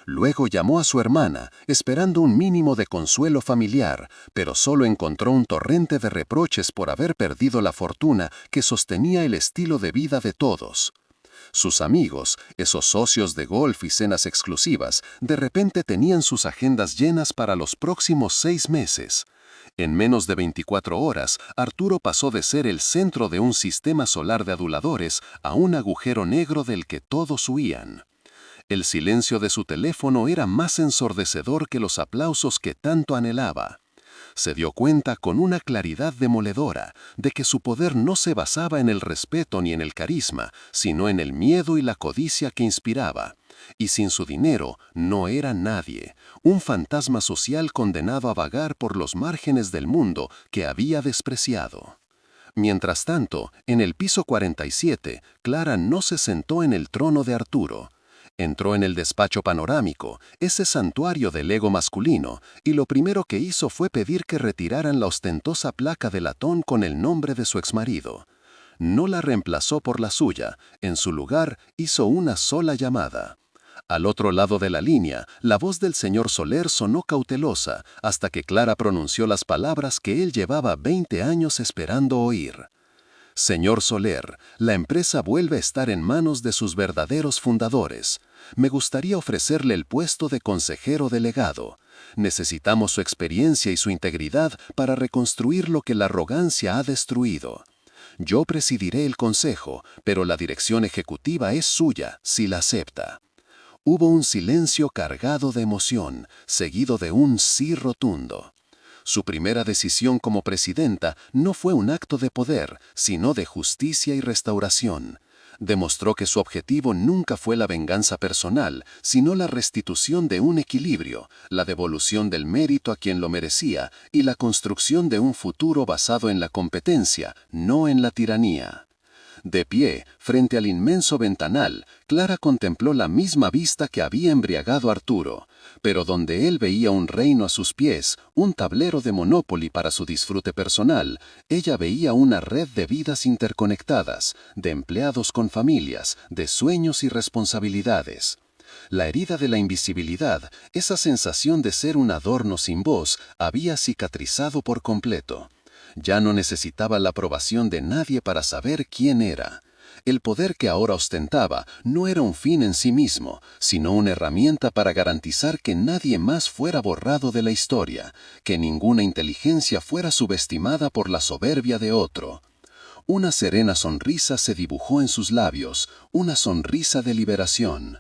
Luego llamó a su hermana, esperando un mínimo de consuelo familiar, pero solo encontró un torrente de reproches por haber perdido la fortuna que sostenía el estilo de vida de todos. Sus amigos, esos socios de golf y cenas exclusivas, de repente tenían sus agendas llenas para los próximos 6 meses. En menos de 24 horas, Arturo pasó de ser el centro de un sistema solar de aduladores a un agujero negro del que todos huían. El silencio de su teléfono era más ensordecedor que los aplausos que tanto anhelaba. Se dio cuenta con una claridad demoledora de que su poder no se basaba en el respeto ni en el carisma, sino en el miedo y la codicia que inspiraba. Y sin su dinero no era nadie, un fantasma social condenado a vagar por los márgenes del mundo que había despreciado. Mientras tanto, en el piso 47, Clara no se sentó en el trono de Arturo. Entró en el despacho panorámico, ese santuario del ego masculino, y lo primero que hizo fue pedir que retiraran la ostentosa placa de latón con el nombre de su exmarido. No la reemplazó por la suya, en su lugar hizo una sola llamada. Al otro lado de la línea, la voz del señor Soler sonó cautelosa, hasta que Clara pronunció las palabras que él llevaba 20 años esperando oír. «Señor Soler, la empresa vuelve a estar en manos de sus verdaderos fundadores. Me gustaría ofrecerle el puesto de consejero delegado. Necesitamos su experiencia y su integridad para reconstruir lo que la arrogancia ha destruido. Yo presidiré el consejo, pero la dirección ejecutiva es suya, si la acepta. Hubo un silencio cargado de emoción, seguido de un sí rotundo. Su primera decisión como presidenta no fue un acto de poder, sino de justicia y restauración. Demostró que su objetivo nunca fue la venganza personal, sino la restitución de un equilibrio, la devolución del mérito a quien lo merecía y la construcción de un futuro basado en la competencia, no en la tiranía. De pie, frente al inmenso ventanal, Clara contempló la misma vista que había embriagado a Arturo, pero donde él veía un reino a sus pies, un tablero de Monopoly para su disfrute personal, ella veía una red de vidas interconectadas, de empleados con familias, de sueños y responsabilidades. La herida de la invisibilidad, esa sensación de ser un adorno sin voz, había cicatrizado por completo. Ya no necesitaba la aprobación de nadie para saber quién era. El poder que ahora ostentaba no era un fin en sí mismo, sino una herramienta para garantizar que nadie más fuera borrado de la historia, que ninguna inteligencia fuera subestimada por la soberbia de otro. Una serena sonrisa se dibujó en sus labios, una sonrisa de liberación.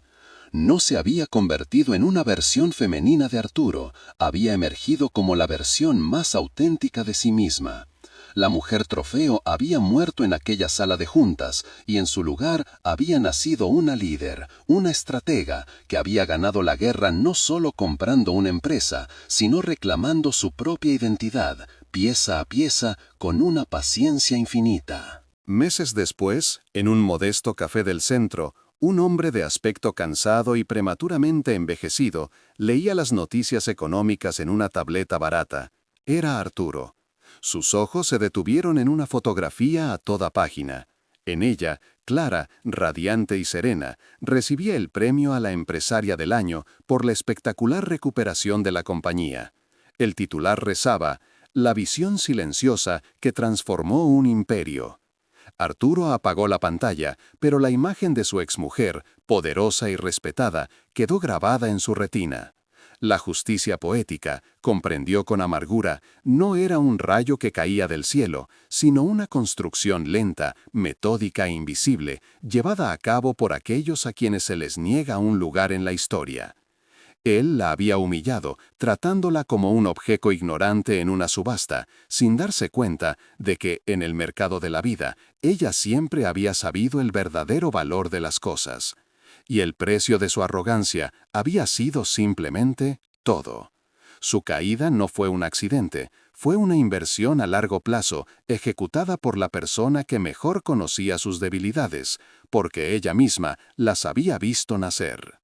No se había convertido en una versión femenina de Arturo, había emergido como la versión más auténtica de sí misma. La mujer trofeo había muerto en aquella sala de juntas y en su lugar había nacido una líder, una estratega que había ganado la guerra no solo comprando una empresa, sino reclamando su propia identidad, pieza a pieza, con una paciencia infinita. Meses después, en un modesto café del centro, un hombre de aspecto cansado y prematuramente envejecido leía las noticias económicas en una tableta barata. Era Arturo. Sus ojos se detuvieron en una fotografía a toda página. En ella, Clara, radiante y serena, recibía el premio a la empresaria del año por la espectacular recuperación de la compañía. El titular rezaba: «La visión silenciosa que transformó un imperio». Arturo apagó la pantalla, pero la imagen de su exmujer, poderosa y respetada, quedó grabada en su retina. La justicia poética, comprendió con amargura, no era un rayo que caía del cielo, sino una construcción lenta, metódica e invisible, llevada a cabo por aquellos a quienes se les niega un lugar en la historia. Él la había humillado, tratándola como un objeto ignorante en una subasta, sin darse cuenta de que, en el mercado de la vida, ella siempre había sabido el verdadero valor de las cosas. Y el precio de su arrogancia había sido simplemente todo. Su caída no fue un accidente, fue una inversión a largo plazo ejecutada por la persona que mejor conocía sus debilidades, porque ella misma las había visto nacer.